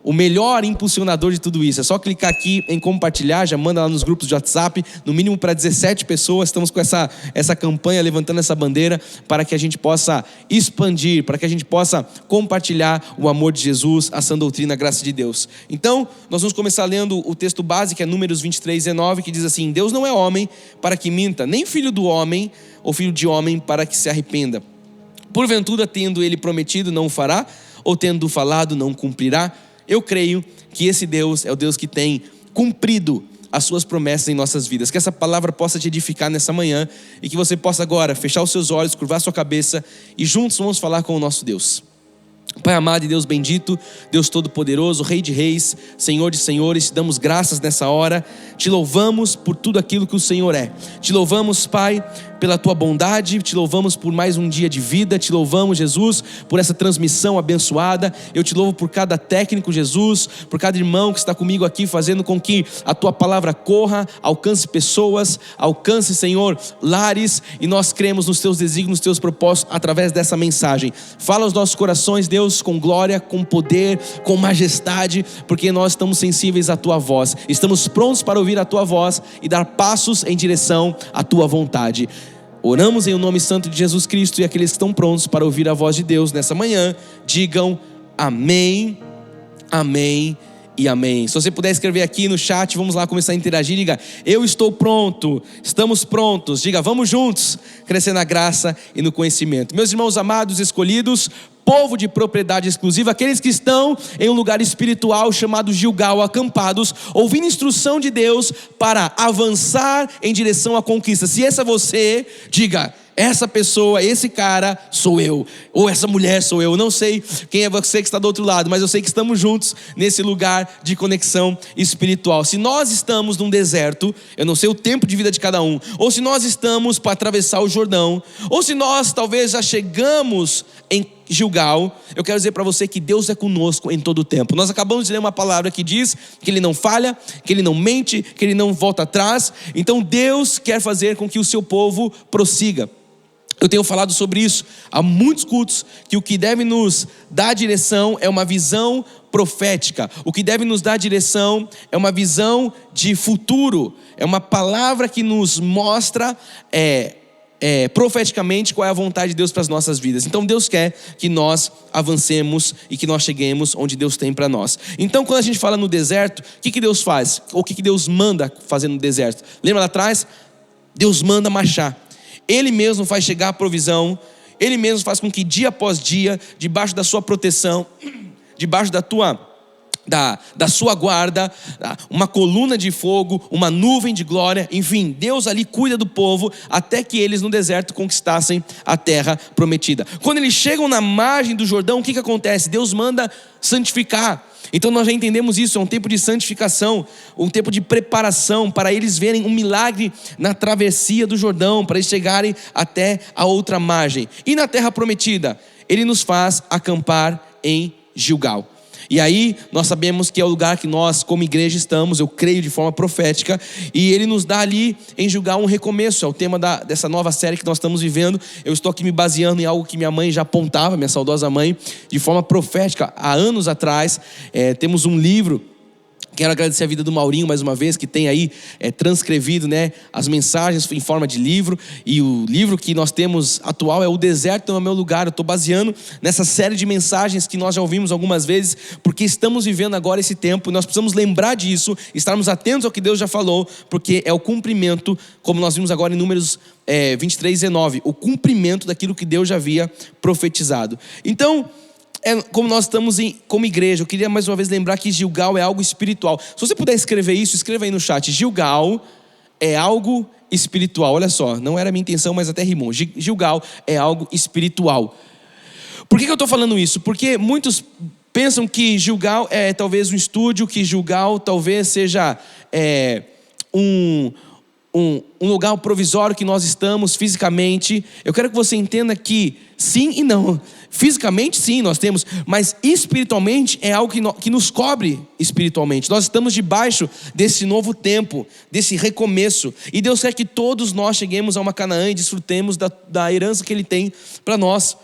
o melhor impulsionador de tudo isso. É só clicar aqui em compartilhar, já manda lá nos grupos de WhatsApp, no mínimo para 17 pessoas. Estamos com essa campanha, levantando essa bandeira, para que a gente possa expandir, para que a gente possa compartilhar o amor de Jesus, a sã doutrina, a graça de Deus. Então, nós vamos começar lendo o texto base, que é Números 23:19, que diz assim: Deus não é homem para que minta, nem filho do homem, ou filho de homem para que se arrependa. Porventura, tendo ele prometido, não o fará, ou tendo falado, não cumprirá? Eu creio que esse Deus é o Deus que tem cumprido as suas promessas em nossas vidas. Que essa palavra possa te edificar nessa manhã, e que você possa agora fechar os seus olhos, curvar sua cabeça, e juntos vamos falar com o nosso Deus. Pai amado e Deus bendito, Deus todo-poderoso, Rei de reis, Senhor de senhores, te damos graças nessa hora, te louvamos por tudo aquilo que o Senhor é. Te louvamos, Pai, pela tua bondade, te louvamos por mais um dia de vida, te louvamos, Jesus, por essa transmissão abençoada. Eu te louvo por cada técnico, Jesus, por cada irmão que está comigo aqui, fazendo com que a tua palavra corra, alcance pessoas, alcance, Senhor, lares, e nós cremos nos teus desígnios, nos teus propósitos através dessa mensagem. Fala aos nossos corações, Deus, com glória, com poder, com majestade, porque nós estamos sensíveis à tua voz, estamos prontos para ouvir a tua voz e dar passos em direção à tua vontade. Oramos em o nome santo de Jesus Cristo, e aqueles que estão prontos para ouvir a voz de Deus nessa manhã, digam amém, amém e amém. Se você puder escrever aqui no chat, vamos lá começar a interagir. Diga, eu estou pronto, estamos prontos. Diga, vamos juntos crescer na graça e no conhecimento. Meus irmãos amados, escolhidos, povo de propriedade exclusiva, aqueles que estão em um lugar espiritual chamado Gilgal, acampados, ouvindo instrução de Deus para avançar em direção à conquista. Se essa é você, diga, essa pessoa, esse cara sou eu, ou essa mulher sou eu. Não sei quem é você que está do outro lado, mas eu sei que estamos juntos nesse lugar de conexão espiritual. Se nós estamos num deserto, eu não sei o tempo de vida de cada um, ou se nós estamos para atravessar o Jordão, ou se nós talvez já chegamos em Gilgal, eu quero dizer para você que Deus é conosco em todo o tempo. Nós acabamos de ler uma palavra que diz que Ele não falha, que Ele não mente, que Ele não volta atrás. Então Deus quer fazer com que o seu povo prossiga. Eu tenho falado sobre isso há muitos cultos, que o que deve nos dar direção é uma visão profética. O que deve nos dar direção é uma visão de futuro, é uma palavra que nos mostra profeticamente qual é a vontade de Deus para as nossas vidas. Então Deus quer que nós avancemos e que nós cheguemos onde Deus tem para nós. Então quando a gente fala no deserto, o que Deus faz? Ou o que Deus manda fazer no deserto? Lembra lá atrás? Deus manda marchar. Ele mesmo faz chegar a provisão, Ele mesmo faz com que dia após dia, debaixo da sua proteção, debaixo da tua da sua guarda, uma coluna de fogo, uma nuvem de glória, enfim, Deus ali cuida do povo até que eles no deserto conquistassem a terra prometida. Quando eles chegam na margem do Jordão, o que acontece? Deus manda santificar. Então nós já entendemos isso, é um tempo de santificação, um tempo de preparação para eles verem um milagre na travessia do Jordão, para eles chegarem até a outra margem. E na terra prometida, Ele nos faz acampar em Gilgal. E aí nós sabemos que é o lugar que nós como igreja estamos, eu creio de forma profética, e Ele nos dá ali em Gilgal um recomeço. É o tema dessa nova série que nós estamos vivendo. Eu estou aqui me baseando em algo que minha mãe já apontava, minha saudosa mãe, de forma profética há anos atrás. Temos um livro. Quero agradecer a vida do Maurinho mais uma vez, que tem aí transcrevido, né, as mensagens em forma de livro. E o livro que nós temos atual é O Deserto Não É Meu Lugar. Eu estou baseando nessa série de mensagens que nós já ouvimos algumas vezes, porque estamos vivendo agora esse tempo. Nós precisamos lembrar disso, estarmos atentos ao que Deus já falou, porque é o cumprimento, como nós vimos agora em Números 23:19, o cumprimento daquilo que Deus já havia profetizado. Então, como nós estamos como igreja, eu queria mais uma vez lembrar que Gilgal é algo espiritual. Se você puder escrever isso, escreva aí no chat. Gilgal é algo espiritual. Olha só, não era a minha intenção, mas até rimou. Gilgal é algo espiritual. Por que eu estou falando isso? Porque muitos pensam que Gilgal é talvez um estúdio, que Gilgal talvez seja um lugar provisório que nós estamos fisicamente. Eu quero que você entenda que sim e não. Fisicamente sim, nós temos, mas espiritualmente é algo que nos cobre espiritualmente. Nós estamos debaixo desse novo tempo, desse recomeço, e Deus quer que todos nós cheguemos a uma Canaã e desfrutemos da herança que Ele tem para nós.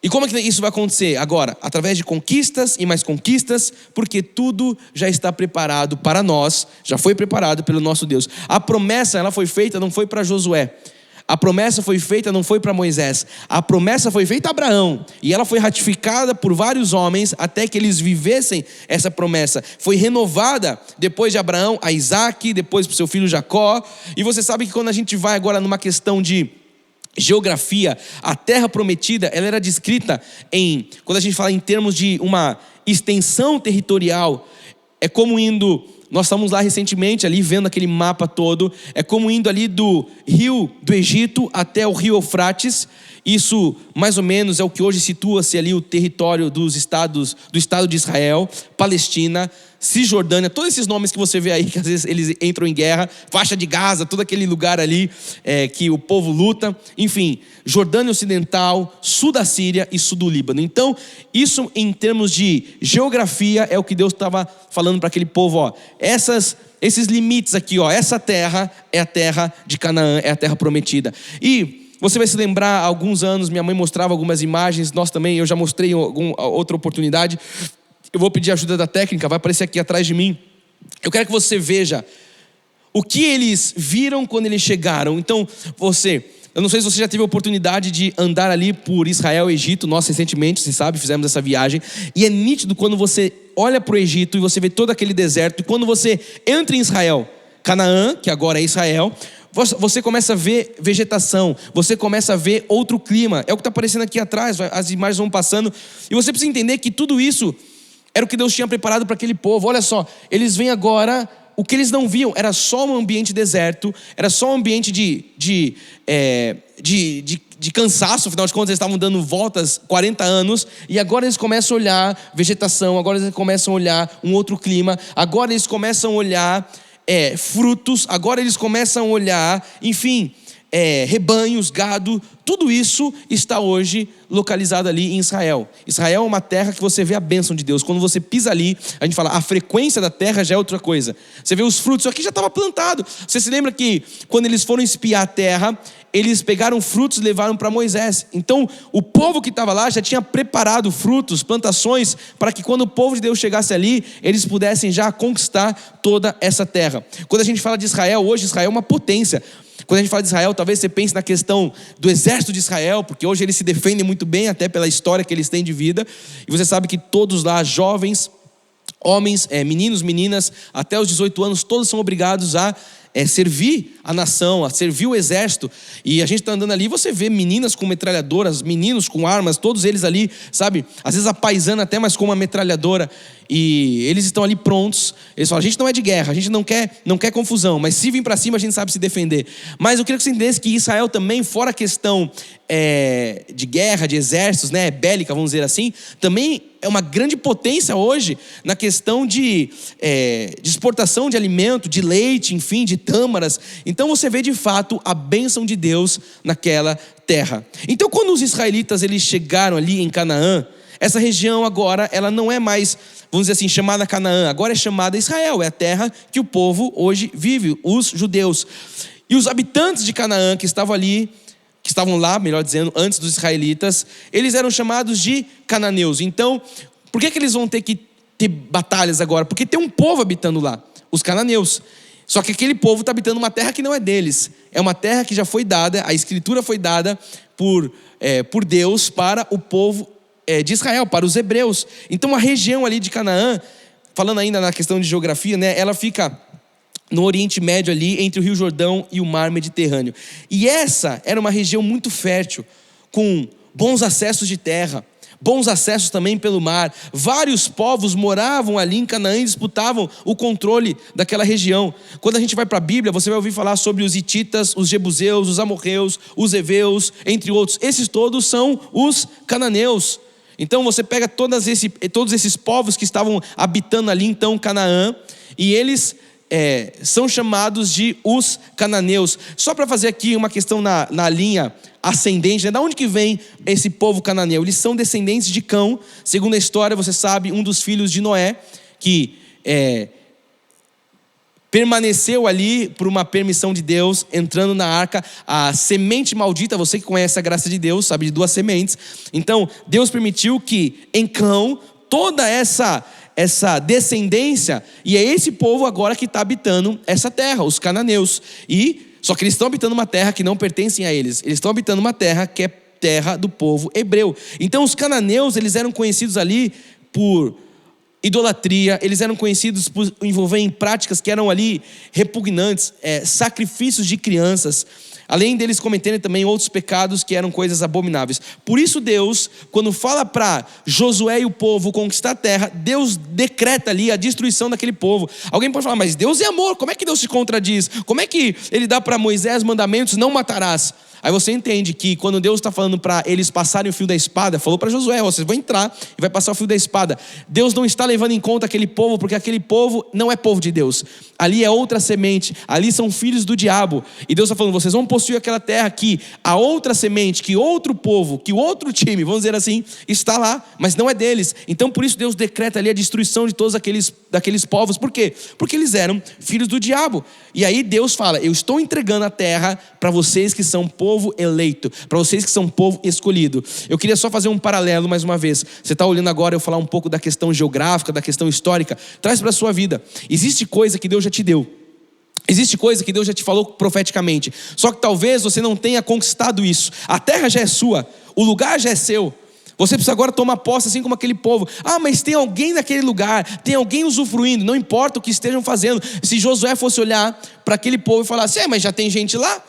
E como é que isso vai acontecer? Agora, através de conquistas e mais conquistas, porque tudo já está preparado para nós, já foi preparado pelo nosso Deus. A promessa, ela foi feita, não foi para Josué. A promessa foi feita, não foi para Moisés. A promessa foi feita a Abraão, e ela foi ratificada por vários homens até que eles vivessem essa promessa. Foi renovada depois de Abraão a Isaac, depois para o seu filho Jacó. E você sabe que quando a gente vai agora numa questão de geografia, a terra prometida, ela era descrita quando a gente fala em termos de uma extensão territorial, é como indo, nós estamos lá recentemente ali vendo aquele mapa todo, é como indo ali do rio do Egito até o rio Eufrates. Isso mais ou menos é o que hoje situa-se ali o território do Estado de Israel, Palestina, Cisjordânia, todos esses nomes que você vê aí, que às vezes eles entram em guerra, faixa de Gaza, todo aquele lugar ali que o povo luta, enfim, Jordânia Ocidental, sul da Síria e sul do Líbano. Então, isso em termos de geografia é o que Deus estava falando para aquele povo, esses limites aqui, essa terra é a terra de Canaã, é a terra prometida. E você vai se lembrar, há alguns anos, minha mãe mostrava algumas imagens, nós também, eu já mostrei em outra oportunidade. Eu vou pedir ajuda da técnica, vai aparecer aqui atrás de mim. Eu quero que você veja o que eles viram quando eles chegaram. Então, eu não sei se você já teve a oportunidade de andar ali por Israel e Egito. Nós recentemente, você sabe, fizemos essa viagem. E é nítido quando você olha para o Egito e você vê todo aquele deserto. E quando você entra em Israel, Canaã, que agora é Israel, você começa a ver vegetação, você começa a ver outro clima. É o que está aparecendo aqui atrás, as imagens vão passando. E você precisa entender que tudo isso era o que Deus tinha preparado para aquele povo. Olha só, eles vêm agora, o que eles não viam era só um ambiente deserto, era só um ambiente de cansaço. Afinal de contas eles estavam dando voltas 40 anos, e agora eles começam a olhar vegetação, agora eles começam a olhar um outro clima, agora eles começam a olhar frutos, agora eles começam a olhar, enfim, rebanhos, gado. Tudo isso está hoje localizado ali em Israel. Israel é uma terra que você vê a bênção de Deus. Quando você pisa ali, a gente fala, a frequência da terra já é outra coisa. Você vê os frutos, isso aqui já estava plantado. Você se lembra que quando eles foram espiar a terra, eles pegaram frutos e levaram para Moisés. Então, o povo que estava lá já tinha preparado frutos, plantações, para que quando o povo de Deus chegasse ali, eles pudessem já conquistar toda essa terra. Quando a gente fala de Israel, hoje Israel é uma potência. Quando a gente fala de Israel, talvez você pense na questão do exército de Israel, porque hoje eles se defendem muito bem, até pela história que eles têm de vida. E você sabe que todos lá, jovens, homens, meninos, meninas, até os 18 anos, todos são obrigados a servir a nação, a servir o exército. E a gente está andando ali, você vê meninas com metralhadoras, meninos com armas, todos eles ali, sabe? Às vezes a paisana até, mas com uma metralhadora. e eles estão ali prontos. Eles falam, a gente não é de guerra, a gente não quer confusão, mas se vir para cima a gente sabe se defender. Mas eu queria que você entendesse que Israel também, fora a questão de guerra, de exércitos, né, bélica, vamos dizer assim, também é uma grande potência hoje na questão de exportação de alimento, de leite, enfim, de tâmaras. Então você vê de fato a bênção de Deus naquela terra. Então quando os israelitas eles chegaram ali em Canaã, essa região agora, ela não é mais, vamos dizer assim, chamada Canaã, agora é chamada Israel, é a terra que o povo hoje vive, os judeus. E os habitantes de Canaã que estavam ali, que estavam lá, melhor dizendo, antes dos israelitas, eles eram chamados de cananeus. Então, por que eles vão ter que ter batalhas agora? Porque tem um povo habitando lá, os cananeus. Só que aquele povo está habitando uma terra que não é deles. É uma terra que já foi dada, a escritura foi dada por Deus para o povo de Israel, para os hebreus. Então a região ali de Canaã, falando ainda na questão de geografia, né, ela fica no Oriente Médio ali, entre o Rio Jordão e o Mar Mediterrâneo. E essa era uma região muito fértil, com bons acessos de terra, bons acessos também pelo mar. Vários povos moravam ali em Canaã e disputavam o controle daquela região. Quando a gente vai para a Bíblia, você vai ouvir falar sobre os hititas, os jebuseus, os amorreus, os heveus, entre outros. Esses todos são os cananeus. Então você pega todos esses povos que estavam habitando ali então Canaã, e eles são chamados de os cananeus. Só para fazer aqui uma questão na linha ascendente, né? Da onde que vem esse povo cananeu? Eles são descendentes de Cão. Segundo a história, você sabe, um dos filhos de Noé, que permaneceu ali por uma permissão de Deus, entrando na arca, a semente maldita. Você que conhece a graça de Deus, sabe de 2 sementes. Então Deus permitiu que em Cão, toda essa descendência, e é esse povo agora que está habitando essa terra, os cananeus. Só que eles estão habitando uma terra que não pertence a eles. Eles estão habitando uma terra que é terra do povo hebreu. Então os cananeus, eles eram conhecidos ali por idolatria, eles eram conhecidos por envolver em práticas que eram ali repugnantes, sacrifícios de crianças, além deles cometerem também outros pecados que eram coisas abomináveis. Por isso Deus, quando fala para Josué e o povo conquistar a terra, Deus decreta ali a destruição daquele povo. Alguém pode falar, mas Deus é amor, como é que Deus se contradiz? Como é que ele dá para Moisés mandamentos, não matarás? Aí você entende que quando Deus está falando para eles passarem o fio da espada, falou para Josué, vocês vão entrar e vai passar o fio da espada. Deus não está levando em conta aquele povo, porque aquele povo não é povo de Deus. Ali é outra semente, ali são filhos do diabo. E Deus está falando, vocês vão possuir aquela terra que a outra semente, que outro povo, que outro time, vamos dizer assim, está lá, mas não é deles. Então por isso Deus decreta ali a destruição de todos daqueles povos. Por quê? Porque eles eram filhos do diabo. E aí Deus fala, eu estou entregando a terra para vocês que são povo eleito, para vocês que são povo escolhido. Eu queria só fazer um paralelo mais uma vez. Você está olhando agora eu falar um pouco da questão geográfica, da questão histórica. Traz para a sua vida. Existe coisa que Deus já te deu. Existe coisa que Deus já te falou profeticamente. Só que talvez você não tenha conquistado isso. A terra já é sua, o lugar já é seu. Você precisa agora tomar posse, assim como aquele povo. Mas tem alguém naquele lugar, tem alguém usufruindo, não importa o que estejam fazendo. Se Josué fosse olhar para aquele povo e falar assim, mas já tem gente lá,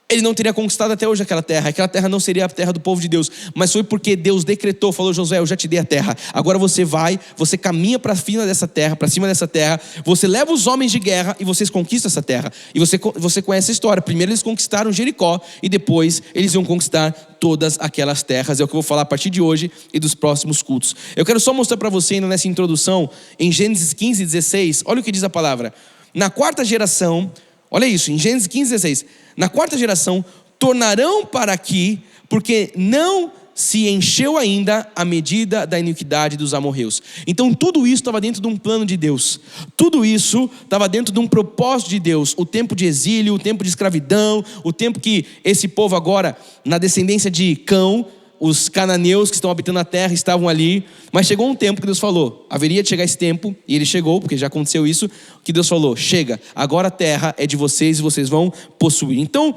ele não teria conquistado até hoje aquela terra não seria a terra do povo de Deus, mas foi porque Deus decretou, falou, Josué, eu já te dei a terra, agora você vai, você caminha para cima dessa terra, você leva os homens de guerra e vocês conquistam essa terra. E você conhece a história, primeiro eles conquistaram Jericó e depois eles iam conquistar todas aquelas terras. É o que eu vou falar a partir de hoje e dos próximos cultos. Eu quero só mostrar para você ainda nessa introdução, em Gênesis 15:16, olha o que diz a palavra. Na 4ª geração, olha isso, em Gênesis 15:16, na 4ª geração tornarão para aqui, porque não se encheu ainda a medida da iniquidade dos amorreus. Então tudo isso estava dentro de um plano de Deus. Tudo isso estava dentro de um propósito de Deus. O tempo de exílio, o tempo de escravidão, o tempo que esse povo agora, na descendência de Cão, os cananeus que estão habitando a terra estavam ali, mas chegou um tempo que Deus falou, haveria de chegar esse tempo, e ele chegou, porque já aconteceu isso, que Deus falou, chega, agora a terra é de vocês e vocês vão possuir. Então,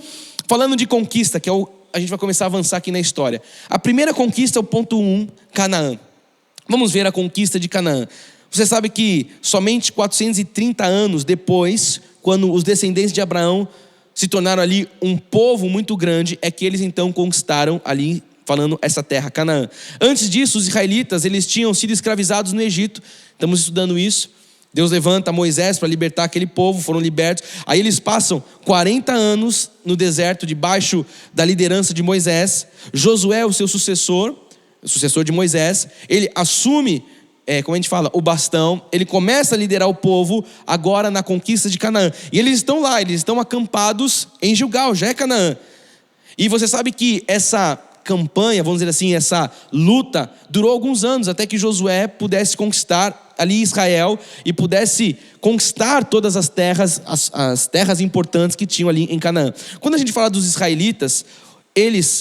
falando de conquista, que a gente vai começar a avançar aqui na história. A primeira conquista é o ponto 1, Canaã. Vamos ver a conquista de Canaã. Você sabe que somente 430 anos depois, quando os descendentes de Abraão se tornaram ali um povo muito grande, é que eles então conquistaram ali falando essa terra, Canaã. Antes disso, os israelitas, eles tinham sido escravizados no Egito. Estamos estudando isso. Deus levanta Moisés para libertar aquele povo, foram libertos. Aí eles passam 40 anos no deserto, debaixo da liderança de Moisés. Josué, o seu sucessor, o sucessor de Moisés, ele assume, como a gente fala, o bastão. Ele começa a liderar o povo agora na conquista de Canaã. E eles estão lá, eles estão acampados em Gilgal, já é Canaã. E você sabe que essa campanha, vamos dizer assim, essa luta durou alguns anos, até que Josué pudesse conquistar ali Israel e pudesse conquistar todas as terras, as terras importantes que tinham ali em Canaã. Quando a gente fala dos israelitas,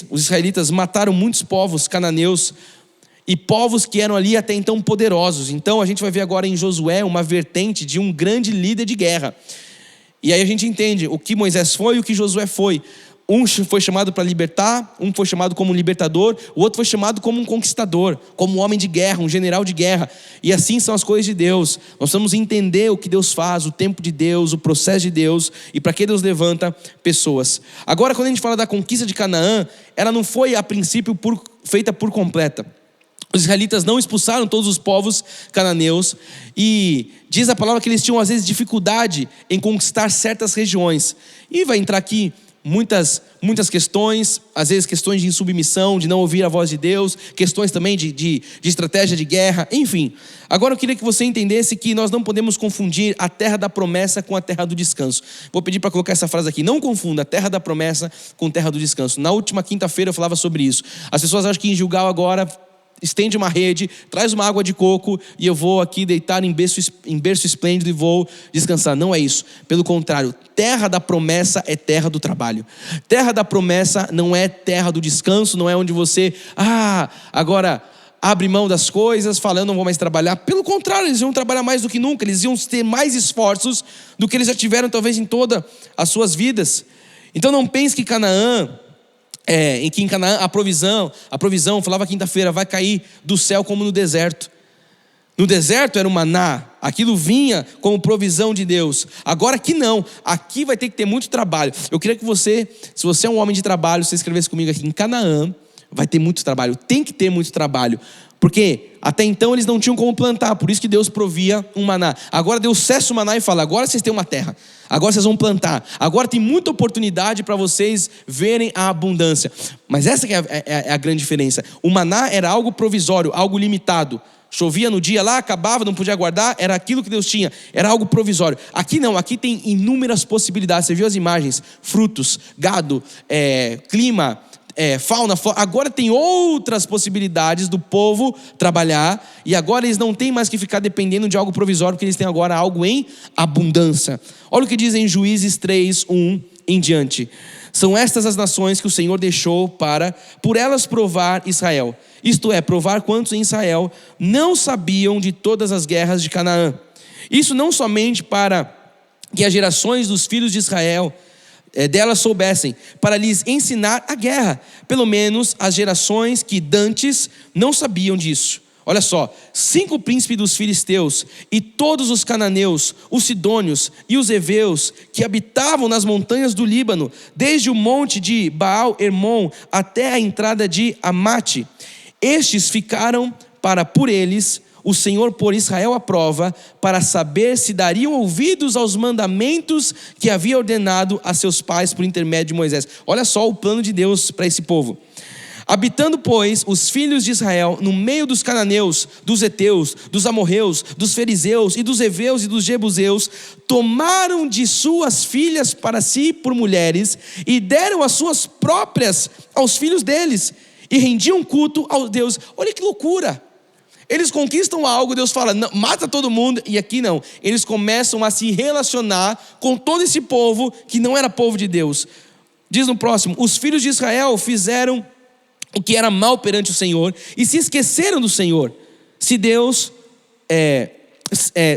os israelitas mataram muitos povos cananeus e povos que eram ali até então poderosos. Então a gente vai ver agora em Josué uma vertente de um grande líder de guerra. E aí a gente entende o que Moisés foi e o que Josué foi. Um foi chamado para libertar, um foi chamado como um libertador, o outro foi chamado como um conquistador, como um homem de guerra, um general de guerra. E assim são as coisas de Deus. Nós precisamos entender o que Deus faz, o tempo de Deus, o processo de Deus e para que Deus levanta pessoas. Agora, quando a gente fala da conquista de Canaã, ela não foi a princípio feita por completa. Os israelitas não expulsaram todos os povos cananeus e diz a palavra que eles tinham às vezes dificuldade em conquistar certas regiões. E vai entrar aqui muitas questões, às vezes questões de insubmissão, de não ouvir a voz de Deus, questões também de estratégia de guerra, enfim. Agora eu queria que você entendesse que nós não podemos confundir a terra da promessa com a terra do descanso. Vou pedir para colocar essa frase aqui: não confunda a terra da promessa com a terra do descanso. Na última quinta-feira eu falava sobre isso. As pessoas acham que em Gilgal agora estende uma rede, traz uma água de coco e eu vou aqui deitar em berço esplêndido e vou descansar. Não é isso. Pelo contrário, terra da promessa é terra do trabalho. Terra da promessa não é terra do descanso, não é onde você, agora abre mão das coisas, fala, eu não vou mais trabalhar. Pelo contrário, eles iam trabalhar mais do que nunca, eles iam ter mais esforços do que eles já tiveram talvez em todas as suas vidas. Então não pense que Canaã, em Canaã a provisão, falava quinta-feira, vai cair do céu como no deserto. No deserto era o maná, aquilo vinha como provisão de Deus. Agora aqui não, aqui vai ter que ter muito trabalho. Eu queria que você, se você é um homem de trabalho, você escrevesse comigo aqui: em Canaã vai ter muito trabalho, tem que ter muito trabalho. Porque até então eles não tinham como plantar, por isso que Deus provia um maná. Agora Deus cessa o maná e fala: agora vocês têm uma terra, agora vocês vão plantar, agora tem muita oportunidade para vocês verem a abundância. Mas essa que é a grande diferença. O maná era algo provisório, algo limitado. Chovia no dia lá, acabava, não podia guardar, era aquilo que Deus tinha, era algo provisório. Aqui não, aqui tem inúmeras possibilidades. Você viu as imagens? Frutos, gado, clima, fauna, flora. Agora tem outras possibilidades do povo trabalhar, e agora eles não têm mais que ficar dependendo de algo provisório, porque eles têm agora algo em abundância. Olha o que diz em Juízes 3:1 em diante: são estas as nações que o Senhor deixou para, por elas, provar Israel. Isto é, provar quantos em Israel não sabiam de todas as guerras de Canaã. Isso não somente para que as gerações dos filhos de Israel delas soubessem, para lhes ensinar a guerra, pelo menos as gerações que dantes não sabiam disso. Olha só, 5 príncipes dos filisteus e todos os cananeus, os sidônios e os heveus que habitavam nas montanhas do Líbano, desde o monte de Baal-Hermon até a entrada de Amate, estes ficaram para por eles o Senhor pôr Israel à prova, para saber se dariam ouvidos aos mandamentos que havia ordenado a seus pais por intermédio de Moisés. Olha só o plano de Deus para esse povo. Habitando, pois, os filhos de Israel no meio dos cananeus, dos heteus, dos amorreus, dos fariseus e dos heveus e dos jebuseus, tomaram de suas filhas para si por mulheres e deram as suas próprias aos filhos deles e rendiam culto aos deuses. Olha que loucura! Eles conquistam algo, Deus fala, não, mata todo mundo, e aqui não. Eles começam a se relacionar com todo esse povo que não era povo de Deus. Diz no próximo: os filhos de Israel fizeram o que era mal perante o Senhor e se esqueceram do Senhor,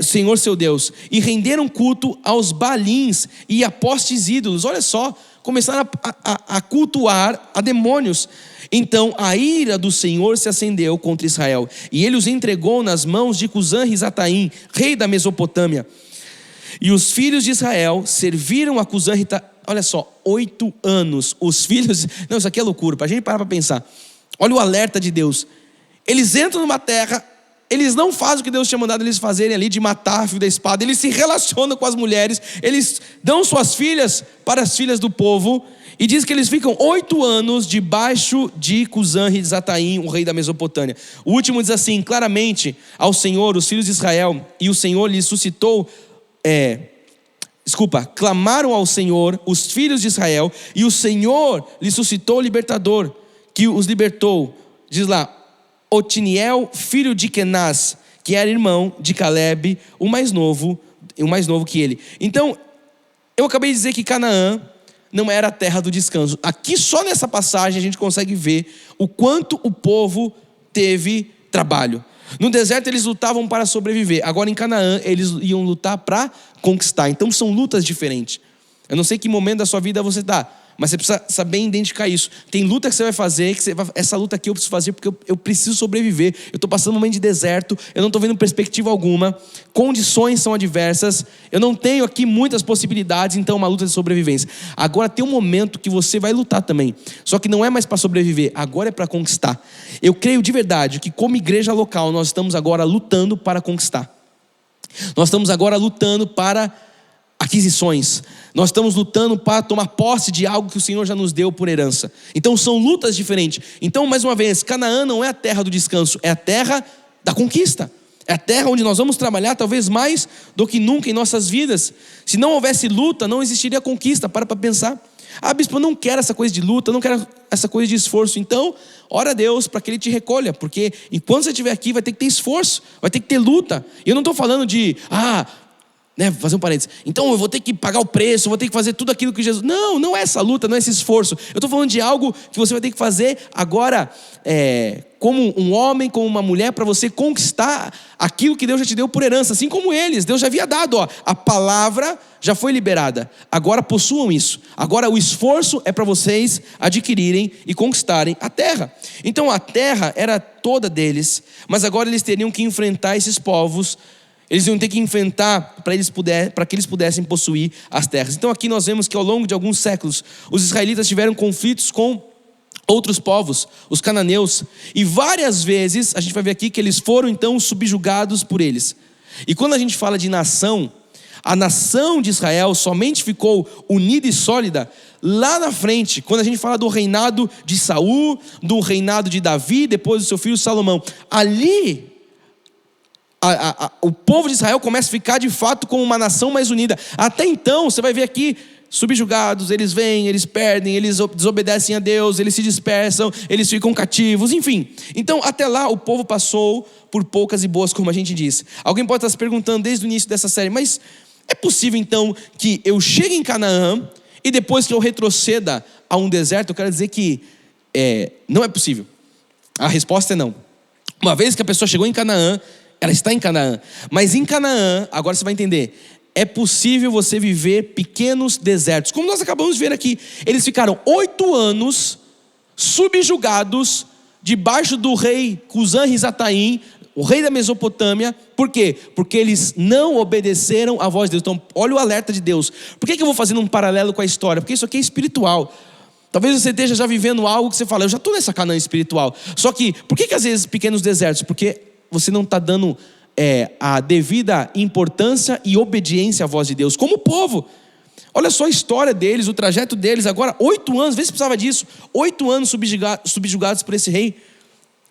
Senhor seu Deus, e renderam culto aos balins e a postes ídolos. Olha só, começaram a cultuar a demônios. Então a ira do Senhor se acendeu contra Israel, e ele os entregou nas mãos de Cusã-Risataim, rei da Mesopotâmia. E os filhos de Israel serviram a Cusã-Risataim, olha só, 8 anos. Os filhos, não, isso aqui é loucura, para a gente parar para pensar. Olha o alerta de Deus. Eles entram numa terra, eles não fazem o que Deus tinha mandado eles fazerem ali, de matar a fio da espada. Eles se relacionam com as mulheres, eles dão suas filhas para as filhas do povo, e diz que eles ficam 8 anos debaixo de Cusã-Risataim, o rei da Mesopotâmia. O último diz assim: claramente ao Senhor, os filhos de Israel, e o Senhor lhes suscitou, clamaram ao Senhor os filhos de Israel, e o Senhor lhes suscitou o libertador, que os libertou. Diz lá, Otiniel, filho de Kenaz, que era irmão de Caleb, o mais novo que ele. Então, eu acabei de dizer que Canaã não era a terra do descanso. Aqui só nessa passagem a gente consegue ver o quanto o povo teve trabalho. No deserto eles lutavam para sobreviver. Agora em Canaã eles iam lutar para conquistar. Então são lutas diferentes. Eu não sei que momento da sua vida você está, mas você precisa saber identificar isso. Tem luta que você vai fazer, essa luta aqui eu preciso fazer porque eu preciso sobreviver. Eu estou passando um momento de deserto, eu não estou vendo perspectiva alguma, condições são adversas, eu não tenho aqui muitas possibilidades, então é uma luta de sobrevivência. Agora tem um momento que você vai lutar também, só que não é mais para sobreviver, agora é para conquistar. Eu creio de verdade que como igreja local nós estamos agora lutando para conquistar. Nós estamos agora lutando para aquisições. Nós estamos lutando para tomar posse de algo que o Senhor já nos deu por herança. Então são lutas diferentes. Então, mais uma vez, Canaã não é a terra do descanso, é a terra da conquista. É a terra onde nós vamos trabalhar talvez mais do que nunca em nossas vidas. Se não houvesse luta, não existiria conquista. Para pensar. Ah, bispo, eu não quero essa coisa de luta, eu não quero essa coisa de esforço. Então, ora a Deus para que Ele te recolha, porque enquanto você estiver aqui vai ter que ter esforço, vai ter que ter luta. E eu não estou falando de, fazer um parênteses, então eu vou ter que pagar o preço, eu vou ter que fazer tudo aquilo que Jesus... Não é essa luta, não é esse esforço. Eu estou falando de algo que você vai ter que fazer agora, como um homem, como uma mulher, para você conquistar aquilo que Deus já te deu por herança, assim como eles. Deus já havia dado, a palavra já foi liberada, agora possuam isso. Agora o esforço é para vocês adquirirem e conquistarem a terra. Então a terra era toda deles, mas agora eles teriam que enfrentar esses povos. Eles iam ter que enfrentar para que eles pudessem possuir as terras. Então aqui nós vemos que ao longo de alguns séculos os israelitas tiveram conflitos com outros povos, os cananeus, e várias vezes a gente vai ver aqui que eles foram então subjugados por eles. E quando a gente fala de nação, a nação de Israel somente ficou unida e sólida lá na frente, quando a gente fala do reinado de Saul, do reinado de Davi, depois do seu filho Salomão. Ali o povo de Israel começa a ficar de fato como uma nação mais unida. Até então, você vai ver aqui, subjugados, eles vêm, eles perdem, eles desobedecem a Deus, eles se dispersam, eles ficam cativos, enfim. Então, até lá, o povo passou por poucas e boas, como a gente diz. Alguém pode estar se perguntando desde o início dessa série, mas é possível então que eu chegue em Canaã e depois que eu retroceda a um deserto? Eu quero dizer que não é possível. A resposta é não. Uma vez que a pessoa chegou em Canaã, ela está em Canaã, mas em Canaã, agora você vai entender, é possível você viver pequenos desertos, como nós acabamos de ver aqui. Eles ficaram 8 anos subjugados debaixo do rei Cusã-Risataim, o rei da Mesopotâmia. Por quê? Porque eles não obedeceram à voz de Deus. Então olha o alerta de Deus. Por que eu vou fazendo um paralelo com a história? Porque isso aqui é espiritual. Talvez você esteja já vivendo algo que você fala, eu já estou nessa Canaã espiritual. Só que, por que às vezes pequenos desertos? Porque você não está dando a devida importância e obediência à voz de Deus, como povo. Olha só a história deles, o trajeto deles. Agora 8 anos, vê se precisava disso, 8 anos subjugados por esse rei.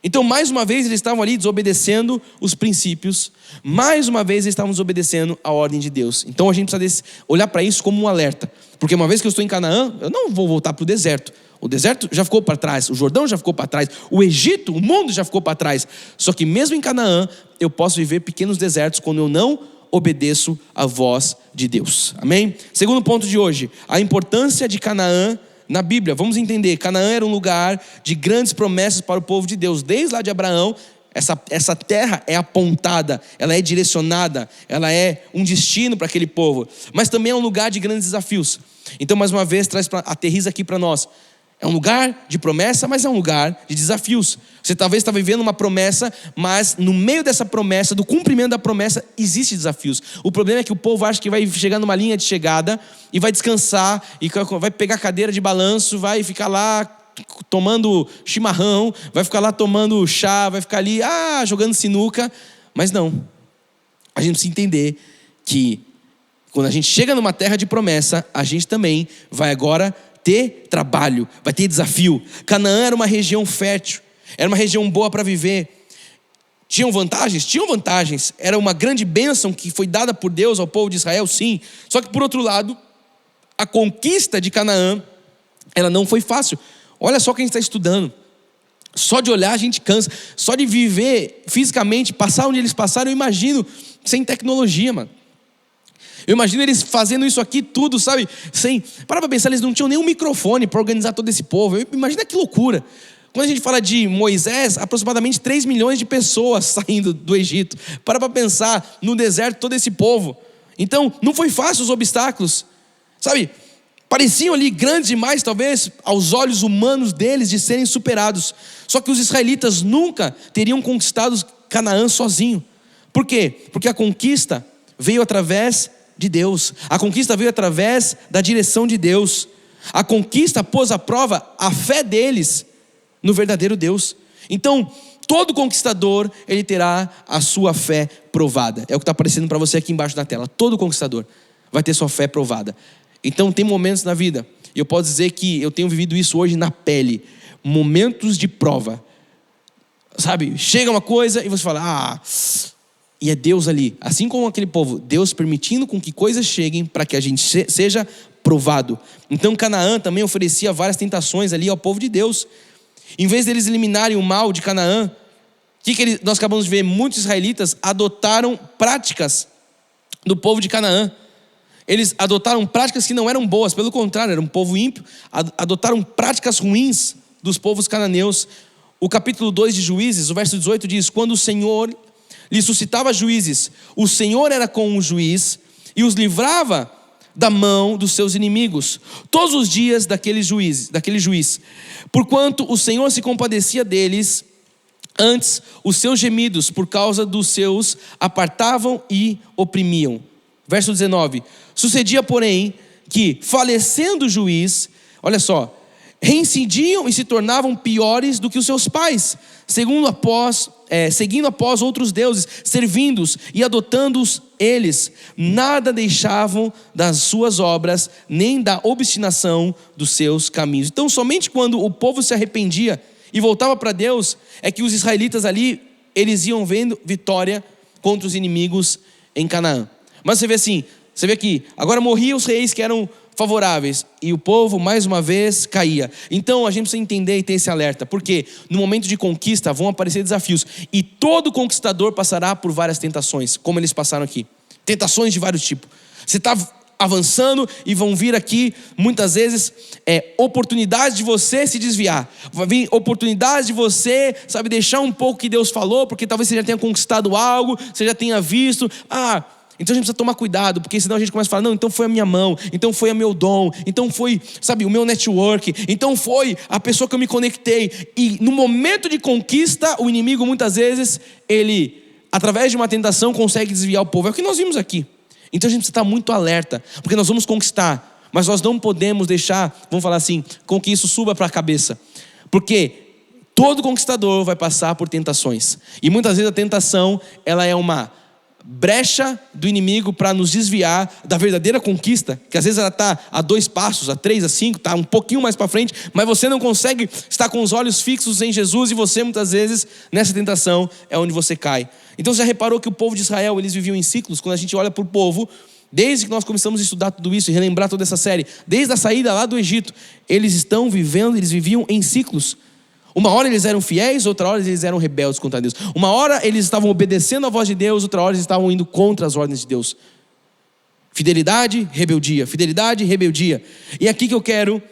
Então mais uma vez eles estavam ali desobedecendo os princípios, mais uma vez eles estavam desobedecendo a ordem de Deus. Então a gente precisa olhar para isso como um alerta, porque uma vez que eu estou em Canaã, eu não vou voltar para o deserto. O deserto já ficou para trás, o Jordão já ficou para trás, o Egito, o mundo já ficou para trás. Só que mesmo em Canaã, eu posso viver pequenos desertos quando eu não obedeço a voz de Deus. Amém? Segundo ponto de hoje, a importância de Canaã na Bíblia. Vamos entender, Canaã era um lugar de grandes promessas para o povo de Deus. Desde lá de Abraão, essa terra é apontada, ela é direcionada, ela é um destino para aquele povo. Mas também é um lugar de grandes desafios. Então mais uma vez, aterriza aqui para nós. É um lugar de promessa, mas é um lugar de desafios. Você talvez está vivendo uma promessa, mas no meio dessa promessa, do cumprimento da promessa, existem desafios. O problema é que o povo acha que vai chegar numa linha de chegada e vai descansar, e vai pegar a cadeira de balanço, vai ficar lá tomando chimarrão, vai ficar lá tomando chá, vai ficar ali jogando sinuca. Mas não. A gente precisa entender que quando a gente chega numa terra de promessa, a gente também vai agora ter trabalho, vai ter desafio. Canaã era uma região fértil, era uma região boa para viver. Tinham vantagens? Tinham vantagens. Era uma grande bênção que foi dada por Deus ao povo de Israel, sim. Só que por outro lado, a conquista de Canaã, ela não foi fácil. Olha só o que a gente está estudando. Só de olhar a gente cansa. Só de viver fisicamente, passar onde eles passaram, eu imagino, sem tecnologia, mano. Eu imagino eles fazendo isso aqui tudo, sabe? Para pra pensar, eles não tinham nenhum microfone para organizar todo esse povo. Imagina que loucura. Quando a gente fala de Moisés, aproximadamente 3 milhões de pessoas saindo do Egito. Para pensar no deserto todo esse povo. Então, não foi fácil os obstáculos. Sabe? Pareciam ali grandes demais, talvez, aos olhos humanos deles, de serem superados. Só que os israelitas nunca teriam conquistado Canaã sozinho. Por quê? Porque a conquista veio através de Deus. A conquista veio através da direção de Deus. A conquista pôs à prova a fé deles no verdadeiro Deus. Então, todo conquistador, ele terá a sua fé provada. É o que está aparecendo para você aqui embaixo da tela. Todo conquistador vai ter sua fé provada. Então, tem momentos na vida, e eu posso dizer que eu tenho vivido isso hoje na pele, momentos de prova. Sabe, chega uma coisa e você fala, e é Deus ali. Assim como aquele povo, Deus permitindo com que coisas cheguem para que a gente seja provado. Então, Canaã também oferecia várias tentações ali ao povo de Deus. Em vez deles eliminarem o mal de Canaã, nós acabamos de ver, muitos israelitas adotaram práticas do povo de Canaã. Eles adotaram práticas que não eram boas, pelo contrário, era um povo ímpio, adotaram práticas ruins dos povos cananeus. O capítulo 2 de Juízes, o verso 18 diz: quando o Senhor lhe suscitava juízes, o Senhor era com o juiz e os livrava da mão dos seus inimigos, todos os dias daquele juiz. Porquanto o Senhor se compadecia deles, antes os seus gemidos por causa dos seus apartavam e oprimiam. Verso 19: sucedia, porém, que falecendo o juiz, olha só, reincidiam e se tornavam piores do que os seus pais, seguindo após outros deuses, servindo-os e adotando-os eles, nada deixavam das suas obras, nem da obstinação dos seus caminhos. Então, somente quando o povo se arrependia e voltava para Deus, é que os israelitas ali, eles iam vendo vitória contra os inimigos em Canaã. Mas você vê aqui, agora morriam os reis que eram favoráveis, e o povo mais uma vez caía. Então a gente precisa entender e ter esse alerta, porque no momento de conquista vão aparecer desafios, e todo conquistador passará por várias tentações, como eles passaram aqui. Tentações de vários tipos. Você está avançando e vão vir aqui muitas vezes oportunidades de você se desviar. Vai vir oportunidades de você, deixar um pouco o que Deus falou, porque talvez você já tenha conquistado algo, você já tenha visto, então a gente precisa tomar cuidado, porque senão a gente começa a falar, não, então foi a minha mão, então foi o meu dom, então foi, o meu network, então foi a pessoa que eu me conectei. E no momento de conquista, o inimigo muitas vezes, ele, através de uma tentação, consegue desviar o povo. É o que nós vimos aqui. Então a gente precisa estar muito alerta, porque nós vamos conquistar, mas nós não podemos deixar, vamos falar assim, com que isso suba para a cabeça. Porque todo conquistador vai passar por tentações. E muitas vezes a tentação, ela é uma brecha do inimigo para nos desviar da verdadeira conquista, que às vezes ela está a 2 passos, a 3, a 5, está um pouquinho mais para frente, mas você não consegue estar com os olhos fixos em Jesus, e você muitas vezes, nessa tentação, é onde você cai. Então você já reparou que o povo de Israel, eles viviam em ciclos? Quando a gente olha para o povo, desde que nós começamos a estudar tudo isso e relembrar toda essa série, desde a saída lá do Egito, eles viviam em ciclos. Uma hora eles eram fiéis, outra hora eles eram rebeldes contra Deus. Uma hora eles estavam obedecendo a voz de Deus, outra hora eles estavam indo contra as ordens de Deus. Fidelidade, rebeldia. Fidelidade, rebeldia. E é aqui que eu quero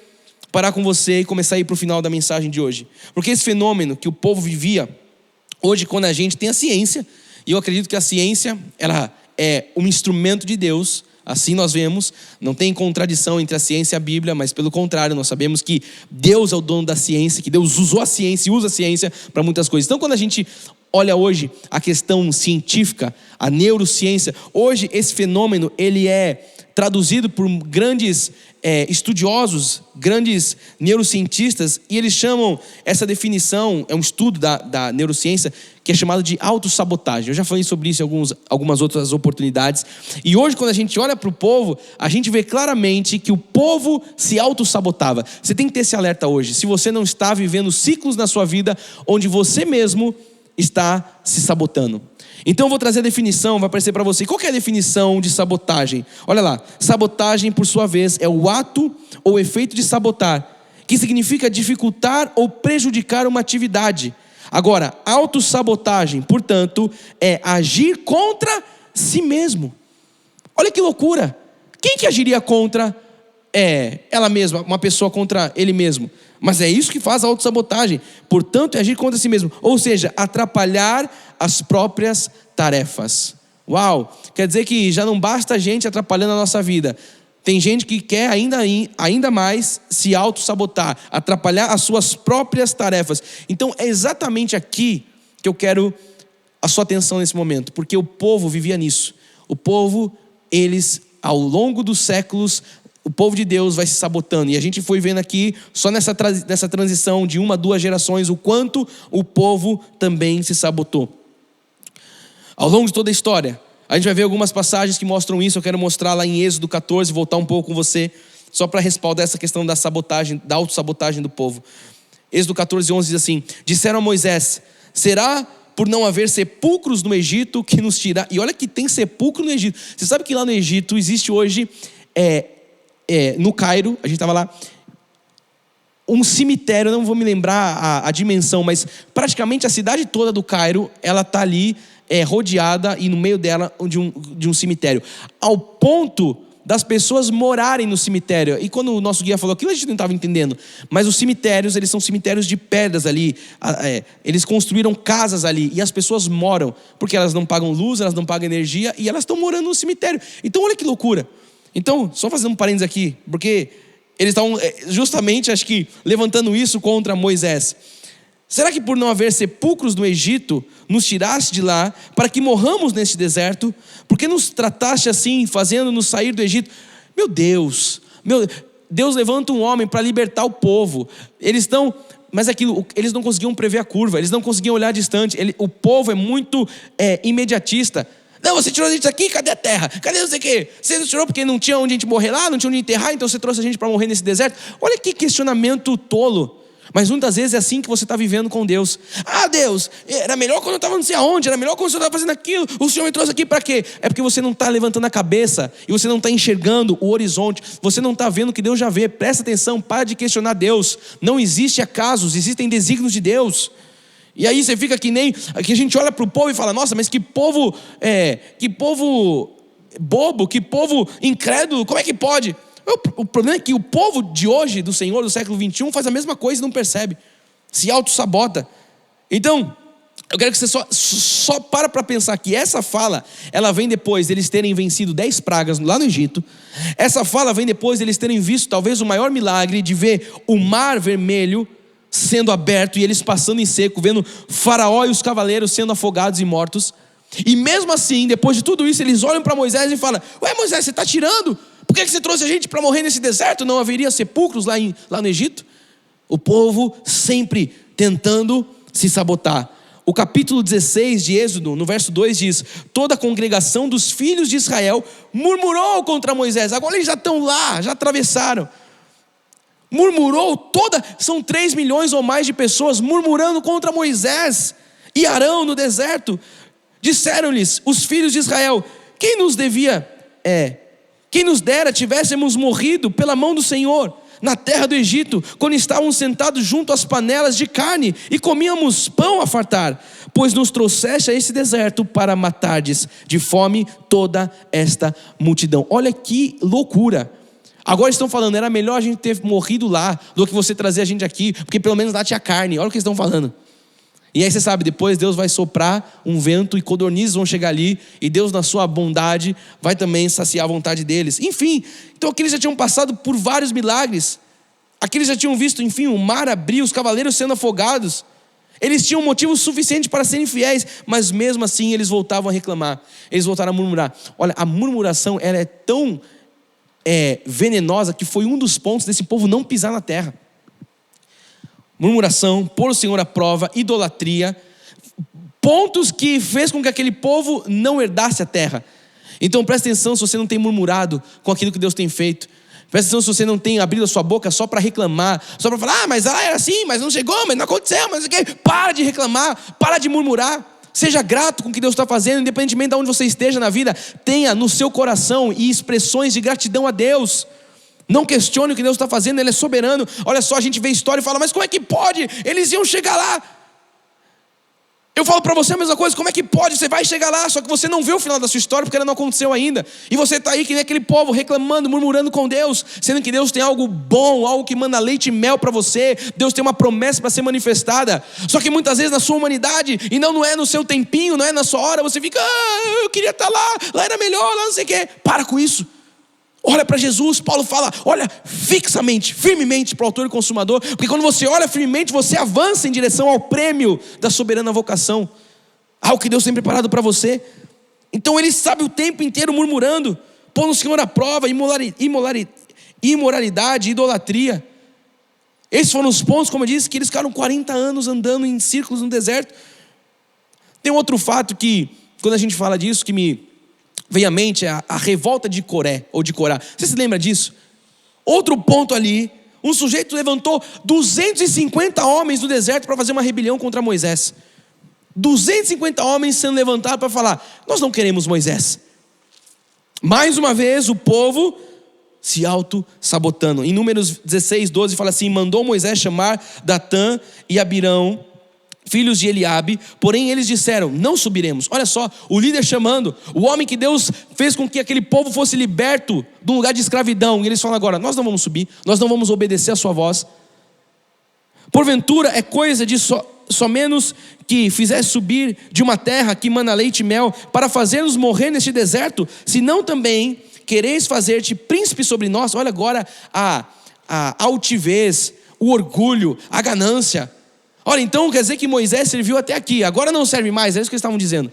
parar com você e começar a ir para o final da mensagem de hoje. Porque esse fenômeno que o povo vivia, hoje quando a gente tem a ciência, e eu acredito que a ciência, ela é um instrumento de Deus. Assim nós vemos, não tem contradição entre a ciência e a Bíblia, mas pelo contrário, nós sabemos que Deus é o dono da ciência, que Deus usou a ciência e usa a ciência para muitas coisas. Então quando a gente olha hoje a questão científica, a neurociência, hoje esse fenômeno ele é traduzido por grandes estudiosos, grandes neurocientistas, e eles chamam essa definição, é um estudo da neurociência, que é chamado de autossabotagem. Eu já falei sobre isso em algumas outras oportunidades. E hoje, quando a gente olha para o povo, a gente vê claramente que o povo se autossabotava. Você tem que ter esse alerta hoje. Se você não está vivendo ciclos na sua vida onde você mesmo está se sabotando. Então eu vou trazer a definição, vai aparecer para você. Qual que é a definição de sabotagem? Olha lá, sabotagem por sua vez é o ato ou efeito de sabotar, que significa dificultar ou prejudicar uma atividade. Agora, autossabotagem, portanto, é agir contra si mesmo. Olha que loucura! Quem que agiria contra ela mesma, uma pessoa contra ele mesmo? Mas é isso que faz a autossabotagem. Portanto, é agir contra si mesmo. Ou seja, atrapalhar as próprias tarefas. Uau! Quer dizer que já não basta a gente atrapalhando a nossa vida. Tem gente que quer ainda mais se autossabotar, atrapalhar as suas próprias tarefas. Então é exatamente aqui que eu quero a sua atenção nesse momento. Porque o povo vivia nisso. O povo, eles, ao longo dos séculos, o povo de Deus vai se sabotando. E a gente foi vendo aqui, só nessa transição de 1 a 2 gerações, o quanto o povo também se sabotou. Ao longo de toda a história, a gente vai ver algumas passagens que mostram isso. Eu quero mostrar lá em Êxodo 14, voltar um pouco com você, só para respaldar essa questão da sabotagem, da autossabotagem do povo. Êxodo 14, 11 diz assim: disseram a Moisés: será por não haver sepulcros no Egito que nos tirar? E olha que tem sepulcro no Egito. Você sabe que lá no Egito existe hoje, no Cairo, a gente estava lá, um cemitério, não vou me lembrar a dimensão, mas praticamente a cidade toda do Cairo, ela está ali, rodeada, e no meio dela de um cemitério, ao ponto das pessoas morarem no cemitério. E quando o nosso guia falou aquilo, a gente não estava entendendo, mas os cemitérios, eles são cemitérios de pedras ali, eles construíram casas ali, e as pessoas moram, porque elas não pagam luz, elas não pagam energia, e elas estão morando no cemitério. Então olha que loucura. Então, só fazendo um parênteses aqui, porque eles estão justamente, acho que, levantando isso contra Moisés. Será que por não haver sepulcros no Egito, nos tiraste de lá, para que morramos neste deserto? Por que nos trataste assim, fazendo-nos sair do Egito? Meu Deus, Deus levanta um homem para libertar o povo. Mas eles não conseguiam prever a curva, eles não conseguiam olhar distante. O povo é muito imediatista. Não, você tirou a gente daqui, cadê a terra? Cadê não sei o quê? Você não tirou porque não tinha onde a gente morrer lá, não tinha onde enterrar, então você trouxe a gente para morrer nesse deserto? Olha que questionamento tolo. Mas muitas vezes é assim que você está vivendo com Deus. Ah, Deus, era melhor quando eu estava não sei aonde, era melhor quando o Senhor estava fazendo aquilo, o Senhor me trouxe aqui para quê? É porque você não está levantando a cabeça, e você não está enxergando o horizonte, você não está vendo o que Deus já vê. Presta atenção, para de questionar Deus. Não existe acasos, existem desígnios de Deus. E aí você fica que a gente olha para o povo e fala: nossa, mas que povo bobo, que povo incrédulo, como é que pode? O problema é que o povo de hoje, do Senhor, do século 21, faz a mesma coisa e não percebe, se autossabota. Então, eu quero que você só para pensar que essa fala, ela vem depois deles terem vencido 10 pragas lá no Egito. Essa fala vem depois deles terem visto talvez o maior milagre de ver o mar vermelho sendo aberto e eles passando em seco, vendo Faraó e os cavaleiros sendo afogados e mortos. E mesmo assim, depois de tudo isso, eles olham para Moisés e falam: ué, Moisés, você está tirando? Por que você trouxe a gente para morrer nesse deserto? Não haveria sepulcros lá no Egito? O povo sempre tentando se sabotar. O capítulo 16 de Êxodo, no verso 2 diz: toda a congregação dos filhos de Israel murmurou contra Moisés. Agora eles já estão lá, já atravessaram. São 3 milhões ou mais de pessoas murmurando contra Moisés e Arão no deserto. Disseram-lhes os filhos de Israel: quem nos dera tivéssemos morrido pela mão do Senhor na terra do Egito, quando estávamos sentados junto às panelas de carne e comíamos pão a fartar, pois nos trouxeste a esse deserto para matardes de fome toda esta multidão. Olha que loucura. Agora estão falando: era melhor a gente ter morrido lá do que você trazer a gente aqui, porque pelo menos lá tinha carne. Olha o que eles estão falando. E aí você sabe, depois Deus vai soprar um vento e codornizes vão chegar ali, e Deus, na sua bondade, vai também saciar a vontade deles. Enfim, então aqueles já tinham passado por vários milagres. Aqueles já tinham visto, enfim, o mar abrir, os cavaleiros sendo afogados. Eles tinham motivo suficiente para serem fiéis, mas mesmo assim eles voltavam a reclamar. Eles voltaram a murmurar. Olha, a murmuração, ela é tão venenosa que foi um dos pontos desse povo não pisar na terra. Murmuração, pôr o Senhor à prova, idolatria, pontos que fez com que aquele povo não herdasse a terra. Então presta atenção se você não tem murmurado com aquilo que Deus tem feito. Presta atenção se você não tem abrido a sua boca só para reclamar, só para falar, mas ela era assim, mas não chegou, mas não aconteceu, mas o quê? Para de reclamar, para de murmurar. Seja grato com o que Deus está fazendo, independentemente de onde você esteja na vida. Tenha no seu coração e expressões de gratidão a Deus. Não questione o que Deus está fazendo, Ele é soberano. Olha só, a gente vê a história e fala, mas como é que pode? Eles iam chegar lá. Eu falo para você a mesma coisa, como é que pode? Você vai chegar lá, só que você não vê o final da sua história porque ela não aconteceu ainda. E você está aí que nem aquele povo reclamando, murmurando com Deus, sendo que Deus tem algo bom, algo que manda leite e mel para você. Deus tem uma promessa para ser manifestada. Só que muitas vezes na sua humanidade, e não é no seu tempinho, não é na sua hora, você fica, eu queria estar lá era melhor, lá não sei o quê. Para com isso. Olha para Jesus, Paulo fala, olha fixamente, firmemente para o autor e consumador, porque quando você olha firmemente, você avança em direção ao prêmio da soberana vocação, algo que Deus tem preparado para você. Então ele sabe o tempo inteiro murmurando, pondo o Senhor à prova, imoralidade, idolatria. Esses foram os pontos, como eu disse, que eles ficaram 40 anos andando em círculos no deserto. Tem um outro fato que, quando a gente fala disso, que me vem à mente, é a revolta de Coré, ou de Corá. Você se lembra disso? Outro ponto ali, um sujeito levantou 250 homens no deserto para fazer uma rebelião contra Moisés. 250 homens sendo levantados para falar, nós não queremos Moisés. Mais uma vez o povo se auto-sabotando. Em Números 16, 12 fala assim, mandou Moisés chamar Datã e Abirão, filhos de Eliabe, porém eles disseram, não subiremos. Olha só, o líder chamando, o homem que Deus fez com que aquele povo fosse liberto de um lugar de escravidão, e eles falam agora, nós não vamos subir, nós não vamos obedecer a sua voz. Porventura é coisa de só menos que fizesse subir de uma terra que mana leite e mel, para fazer-nos morrer neste deserto, se não também quereis fazer-te príncipe sobre nós. Olha agora a altivez, o orgulho, a ganância. Olha, então quer dizer que Moisés serviu até aqui, agora não serve mais, é isso que eles estavam dizendo.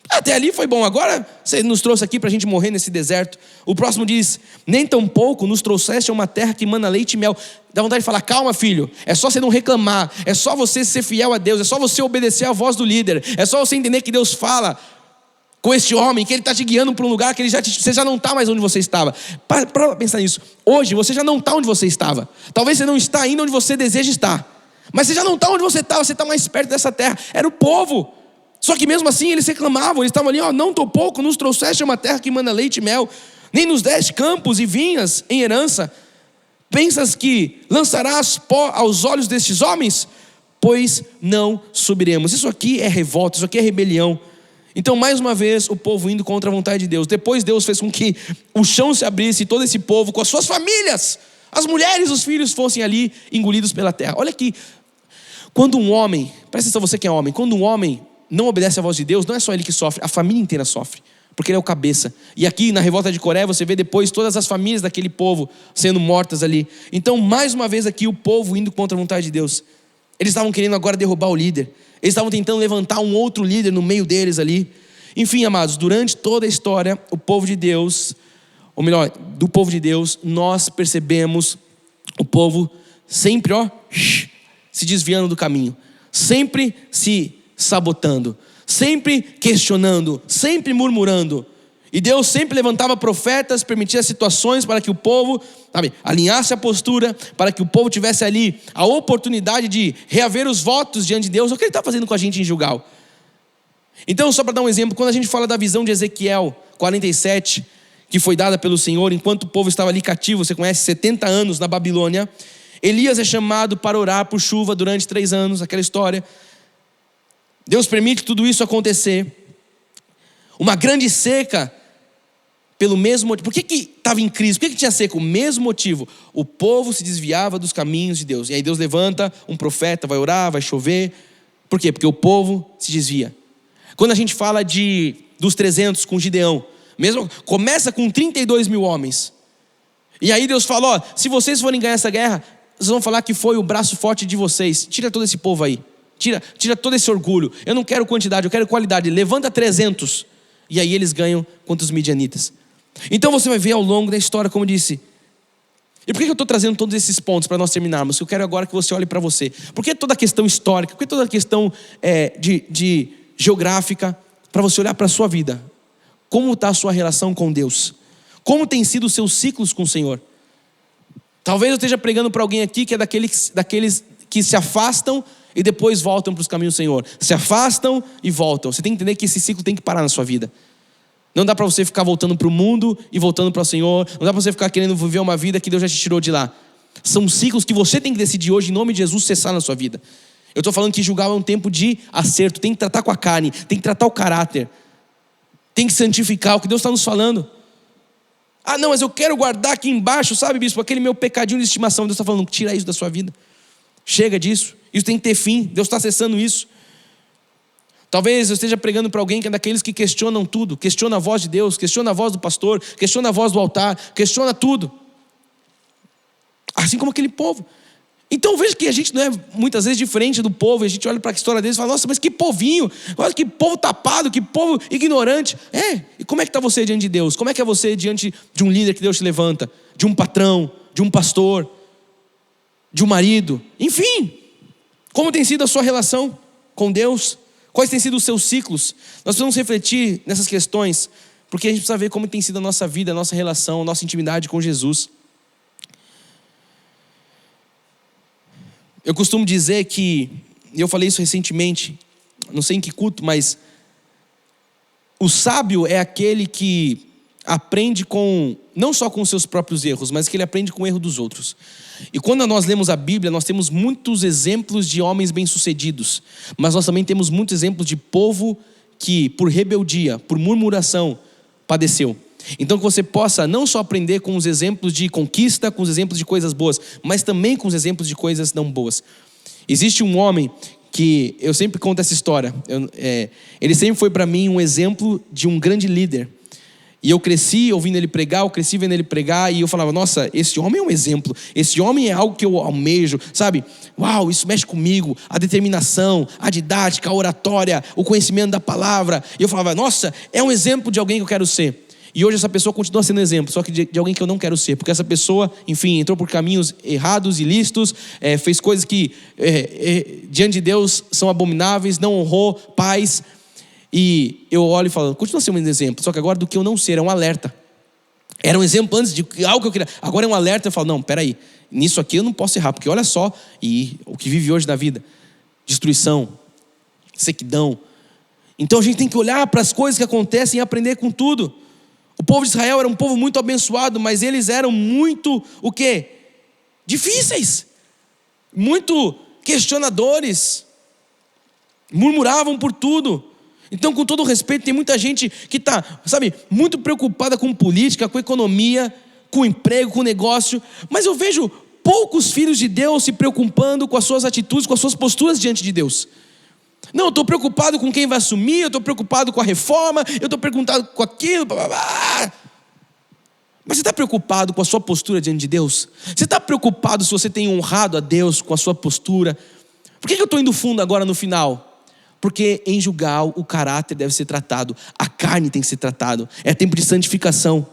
Até ali foi bom, agora você nos trouxe aqui para a gente morrer nesse deserto. O próximo diz, nem tampouco nos trouxeste a uma terra que mana leite e mel. Dá vontade de falar, calma filho, é só você não reclamar, é só você ser fiel a Deus, é só você obedecer a voz do líder, é só você entender que Deus fala com este homem, que ele está te guiando para um lugar que você já não está mais onde você estava. Para pensar nisso, hoje você já não está onde você estava, talvez você não está ainda onde você deseja estar. Mas você já não está onde você está mais perto dessa terra. Era o povo. Só que mesmo assim eles reclamavam, eles estavam ali, não tampouco nos trouxeste a uma terra que mana leite e mel, nem nos deste campos e vinhas em herança. Pensas que lançarás pó aos olhos destes homens? Pois não subiremos. Isso aqui é revolta, isso aqui é rebelião. Então mais uma vez o povo indo contra a vontade de Deus. Depois Deus fez com que o chão se abrisse e todo esse povo com as suas famílias, as mulheres, os filhos fossem ali engolidos pela terra. Olha aqui, quando um homem, presta atenção você que é homem, quando um homem não obedece à voz de Deus, não é só ele que sofre, a família inteira sofre, porque ele é o cabeça. E aqui na revolta de Coré você vê depois todas as famílias daquele povo sendo mortas ali. Então mais uma vez aqui o povo indo contra a vontade de Deus. Eles estavam querendo agora derrubar o líder, eles estavam tentando levantar um outro líder no meio deles ali. Enfim, amados, durante toda a história, o povo de Deus, ou melhor, do povo de Deus, nós percebemos o povo sempre, se desviando do caminho, sempre se sabotando, sempre questionando, sempre murmurando. E Deus sempre levantava profetas, permitia situações para que o povo, alinhasse a postura, para que o povo tivesse ali a oportunidade de reaver os votos diante de Deus. É o que Ele está fazendo com a gente em Gilgal. Então, só para dar um exemplo, quando a gente fala da visão de Ezequiel 47, que foi dada pelo Senhor, enquanto o povo estava ali cativo, você conhece, 70 anos na Babilônia, Elias é chamado para orar por chuva durante 3 anos, aquela história. Deus permite tudo isso acontecer. Uma grande seca, pelo mesmo motivo. Por que estava em crise? Por que tinha seca? O mesmo motivo. O povo se desviava dos caminhos de Deus. E aí Deus levanta um profeta, vai orar, vai chover. Por quê? Porque o povo se desvia. Quando a gente fala dos 300 com Gideão, mesmo, começa com 32 mil homens. E aí Deus fala, se vocês forem ganhar essa guerra, vocês vão falar que foi o braço forte de vocês. Tira todo esse povo aí. Tira todo esse orgulho. Eu não quero quantidade, eu quero qualidade. Levanta 300. E aí eles ganham contra os midianitas. Então você vai ver ao longo da história, como eu disse. E por que eu estou trazendo todos esses pontos para nós terminarmos? Eu quero agora que você olhe para você. Por que toda a questão histórica? Por que toda a questão de geográfica? Para você olhar para a sua vida. Como está a sua relação com Deus? Como tem sido os seus ciclos com o Senhor? Talvez eu esteja pregando para alguém aqui que é daqueles que se afastam e depois voltam para os caminhos do Senhor. Se afastam e voltam. Você tem que entender que esse ciclo tem que parar na sua vida. Não dá para você ficar voltando para o mundo e voltando para o Senhor. Não dá para você ficar querendo viver uma vida que Deus já te tirou de lá. São ciclos que você tem que decidir hoje, em nome de Jesus, cessar na sua vida. Eu estou falando que julgar é um tempo de acerto. Tem que tratar com a carne, tem que tratar o caráter. Tem que santificar o que Deus está nos falando. Ah, não, mas eu quero guardar aqui embaixo, sabe, bispo, aquele meu pecadinho de estimação. Deus está falando, tira isso da sua vida. Chega disso. Isso tem que ter fim. Deus está acessando isso. Talvez eu esteja pregando para alguém que é daqueles que questionam tudo. Questiona a voz de Deus, questiona a voz do pastor, questiona a voz do altar, questiona tudo. Assim como aquele povo. Então veja que a gente não é muitas vezes diferente do povo. E a gente olha para a história deles e fala, nossa, mas que povinho. Olha que povo tapado, que povo ignorante. E como é que está você diante de Deus? Como é que é você diante de um líder que Deus te levanta? De um patrão, de um pastor, de um marido, enfim. Como tem sido a sua relação com Deus? Quais têm sido os seus ciclos? Nós precisamos refletir nessas questões, porque a gente precisa ver como tem sido a nossa vida, a nossa relação, a nossa intimidade com Jesus. Eu costumo dizer que, e eu falei isso recentemente, não sei em que culto, mas o sábio é aquele que aprende não só com os seus próprios erros, mas que ele aprende com o erro dos outros. E quando nós lemos a Bíblia, nós temos muitos exemplos de homens bem-sucedidos, mas nós também temos muitos exemplos de povo que, por rebeldia, por murmuração, padeceu. Então que você possa não só aprender com os exemplos de conquista, com os exemplos de coisas boas, mas também com os exemplos de coisas não boas. Existe um homem que, eu sempre conto essa história, ele sempre foi para mim um exemplo de um grande líder. E eu cresci ouvindo ele pregar, eu cresci vendo ele pregar, e eu falava, nossa, esse homem é um exemplo, esse homem é algo que eu almejo, sabe? Uau, isso mexe comigo, a determinação, a didática, a oratória, o conhecimento da palavra. E eu falava, nossa, é um exemplo de alguém que eu quero ser. E hoje essa pessoa continua sendo exemplo, só que de alguém que eu não quero ser, porque essa pessoa, enfim, entrou por caminhos errados, ilícitos, fez coisas que diante de Deus são abomináveis, não honrou pais. E eu olho e falo, continua sendo um exemplo, só que agora do que eu não ser, é um alerta. Era um exemplo antes de algo que eu queria, agora é um alerta. Eu falo, não, peraí, nisso aqui eu não posso errar, porque olha só, e o que vive hoje na vida, destruição, sequidão. Então a gente tem que olhar para as coisas que acontecem e aprender com tudo. O povo de Israel era um povo muito abençoado, mas eles eram muito, o quê? Difíceis, muito questionadores, murmuravam por tudo. Então, com todo respeito, tem muita gente que está, sabe, muito preocupada com política, com economia, com emprego, com negócio, mas eu vejo poucos filhos de Deus se preocupando com as suas atitudes, com as suas posturas diante de Deus. Não, eu estou preocupado com quem vai assumir, eu estou preocupado com a reforma, eu estou preocupado com aquilo, blá, blá, blá. Mas você está preocupado com a sua postura diante de Deus? Você está preocupado se você tem honrado a Deus com a sua postura? Por que eu estou indo fundo agora no final? Porque em Gilgal o caráter deve ser tratado, a carne tem que ser tratado, é tempo de santificação.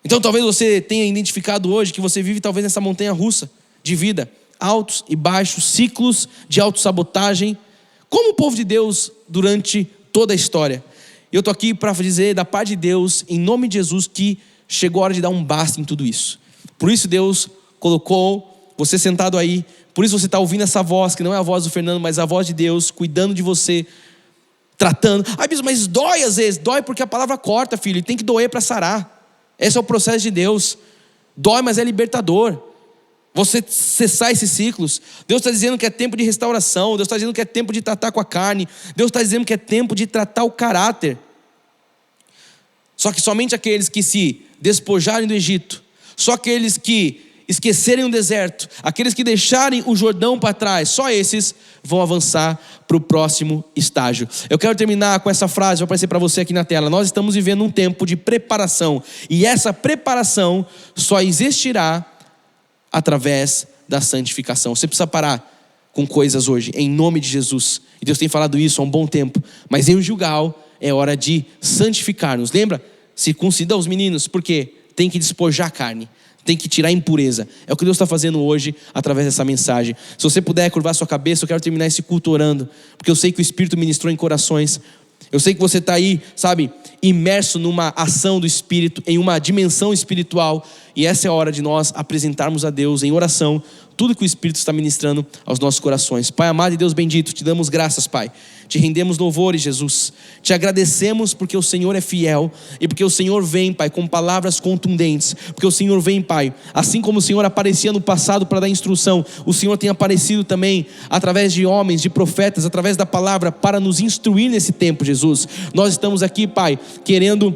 Então talvez você tenha identificado hoje que você vive talvez nessa montanha russa de vida, altos e baixos, ciclos de autossabotagem, como o povo de Deus durante toda a história. Eu estou aqui para dizer da parte de Deus, em nome de Jesus, que chegou a hora de dar um basta em tudo isso. Por isso Deus colocou você sentado aí. Por isso você está ouvindo essa voz, que não é a voz do Fernando, mas a voz de Deus, cuidando de você, tratando. Mas dói às vezes, dói porque a palavra corta, filho, e tem que doer para sarar. Esse é o processo de Deus. Dói, mas é libertador. Você cessar esses ciclos. Deus está dizendo que é tempo de restauração. Deus está dizendo que é tempo de tratar com a carne. Deus está dizendo que é tempo de tratar o caráter. Só que somente aqueles que se despojarem do Egito, só aqueles que esquecerem o deserto, aqueles que deixarem o Jordão para trás, só esses vão avançar para o próximo estágio. Eu quero terminar com essa frase, vai aparecer para você aqui na tela. Nós estamos vivendo um tempo de preparação, e essa preparação só existirá através da santificação. Você precisa parar com coisas hoje, em nome de Jesus. E Deus tem falado isso há um bom tempo. Mas em Gilgal é hora de santificar-nos. Lembra? Circuncida os meninos, porque tem que despojar a carne, tem que tirar a impureza. É o que Deus está fazendo hoje através dessa mensagem. Se você puder curvar sua cabeça, eu quero terminar esse culto orando, porque eu sei que o Espírito ministrou em corações. Eu sei que você está aí, sabe, imerso numa ação do Espírito, em uma dimensão espiritual. E essa é a hora de nós apresentarmos a Deus em oração tudo que o Espírito está ministrando aos nossos corações. Pai amado e Deus bendito, te damos graças, Pai. Te rendemos louvores, Jesus. Te agradecemos porque o Senhor é fiel e porque o Senhor vem, Pai, com palavras contundentes. Porque o Senhor vem, Pai, assim como o Senhor aparecia no passado para dar instrução, o Senhor tem aparecido também através de homens, de profetas, através da palavra para nos instruir nesse tempo, Jesus. Nós estamos aqui, Pai, querendo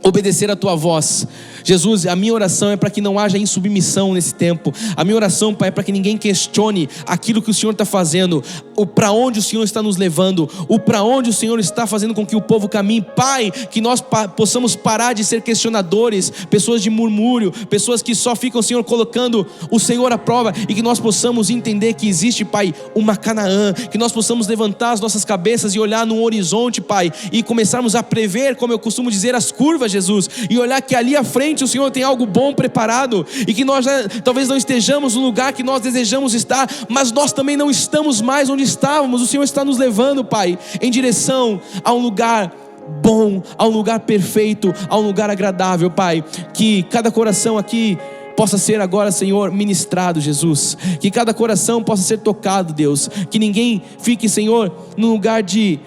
obedecer a tua voz. Jesus, a minha oração é para que não haja insubmissão nesse tempo. A minha oração, Pai, é para que ninguém questione aquilo que o Senhor está fazendo, o para onde o Senhor está nos levando, o para onde o Senhor está fazendo com que o povo caminhe. Pai, que nós possamos parar de ser questionadores, pessoas de murmúrio, pessoas que só ficam, Senhor, colocando o Senhor à prova, e que nós possamos entender que existe, Pai, uma Canaã, que nós possamos levantar as nossas cabeças e olhar no horizonte, Pai, e começarmos a prever, como eu costumo dizer, as curvas, Jesus, e olhar que ali à frente o Senhor tem algo bom preparado, e que nós talvez não estejamos no lugar que nós desejamos estar, mas nós também não estamos mais onde estávamos. O Senhor está nos levando, Pai, em direção a um lugar bom, a um lugar perfeito, a um lugar agradável, Pai. Que cada coração aqui possa ser agora, Senhor, ministrado, Jesus. Que cada coração possa ser tocado, Deus. Que ninguém fique, Senhor, num lugar de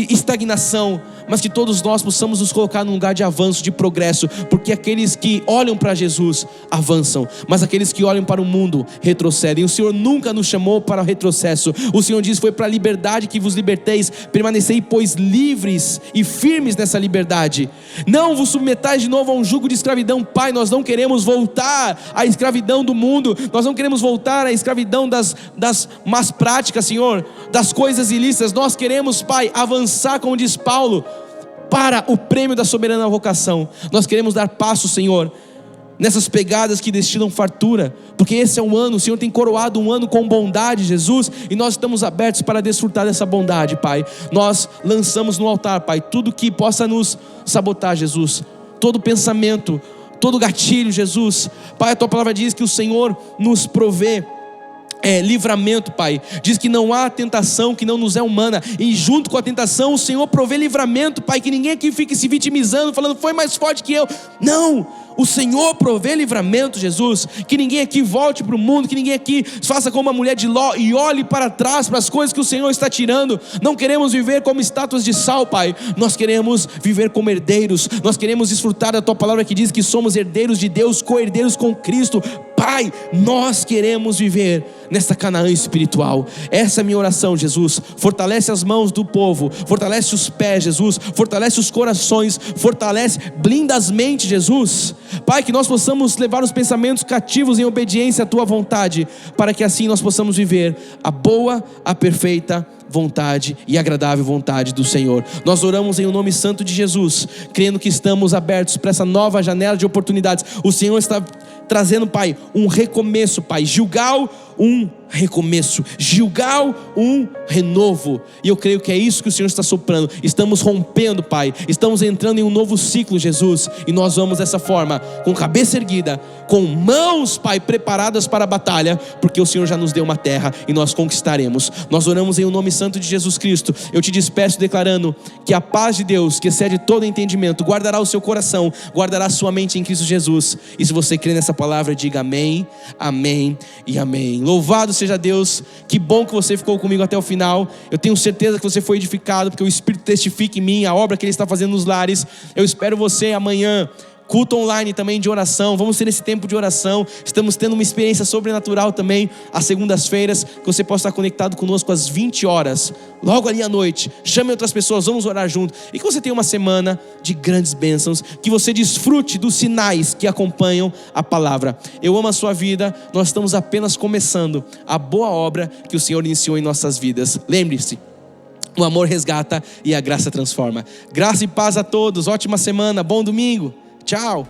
estagnação, mas que todos nós possamos nos colocar num lugar de avanço, de progresso, porque aqueles que olham para Jesus avançam, mas aqueles que olham para o mundo retrocedem. O Senhor nunca nos chamou para o retrocesso. O Senhor diz: foi para a liberdade que vos liberteis, permanecei, pois, livres e firmes nessa liberdade. Não vos submetais de novo a um jugo de escravidão. Pai, nós não queremos voltar à escravidão do mundo, nós não queremos voltar à escravidão das más práticas, Senhor, das coisas ilícitas. Nós queremos, Pai, avançar, como diz Paulo, para o prêmio da soberana vocação. Nós queremos dar passo, Senhor, nessas pegadas que destilam fartura, porque esse é um ano, o Senhor tem coroado um ano com bondade, Jesus, e nós estamos abertos para desfrutar dessa bondade, Pai. Nós lançamos no altar, Pai, tudo que possa nos sabotar, Jesus, todo pensamento, todo gatilho, Jesus. Pai, a tua palavra diz que o Senhor nos provê livramento, Pai. Diz que não há tentação que não nos é humana, e junto com a tentação o Senhor provê livramento, Pai. Que ninguém aqui fique se vitimizando, falando: foi mais forte que eu. Não, o Senhor provê livramento, Jesus. Que ninguém aqui volte para o mundo, que ninguém aqui faça como a mulher de Ló e olhe para trás, para as coisas que o Senhor está tirando. Não queremos viver como estátuas de sal, Pai. Nós queremos viver como herdeiros. Nós queremos desfrutar da tua palavra que diz que somos herdeiros de Deus, co-herdeiros com Cristo. Pai, nós queremos viver nessa Canaã espiritual. Essa é a minha oração, Jesus. Fortalece as mãos do povo, fortalece os pés, Jesus, fortalece os corações, fortalece, blinda as mentes, Jesus. Pai, que nós possamos levar os pensamentos cativos em obediência à tua vontade, para que assim nós possamos viver a boa, a perfeita vontade e agradável vontade do Senhor. Nós oramos em o nome santo de Jesus, crendo que estamos abertos para essa nova janela de oportunidades. O Senhor está trazendo, Pai, um recomeço, Pai. Gilgal, um recomeço. Gilgal, um renovo. E eu creio que é isso que o Senhor está soprando. Estamos rompendo, Pai. Estamos entrando em um novo ciclo, Jesus. E nós vamos dessa forma, com cabeça erguida, com mãos, Pai, preparadas para a batalha, porque o Senhor já nos deu uma terra e nós conquistaremos. Nós oramos em o nome santo de Jesus Cristo. Eu te despeço declarando que a paz de Deus, que excede todo entendimento, guardará o seu coração, guardará a sua mente em Cristo Jesus. E se você crê nessa palavra, diga amém, amém e amém. Louvado seja Deus. Que bom que você ficou comigo até o final. Eu tenho certeza que você foi edificado, porque o Espírito testifica em mim a obra que Ele está fazendo nos lares. Eu espero você amanhã. Culto online também de oração. Vamos ter esse tempo de oração. Estamos tendo uma experiência sobrenatural também às segundas-feiras, que você possa estar conectado conosco às 20 horas, logo ali à noite. Chame outras pessoas, vamos orar junto. E que você tenha uma semana de grandes bênçãos, que você desfrute dos sinais que acompanham a palavra. Eu amo a sua vida. Nós estamos apenas começando a boa obra que o Senhor iniciou em nossas vidas. Lembre-se, o amor resgata e a graça transforma. Graça e paz a todos. Ótima semana, bom domingo. Tchau.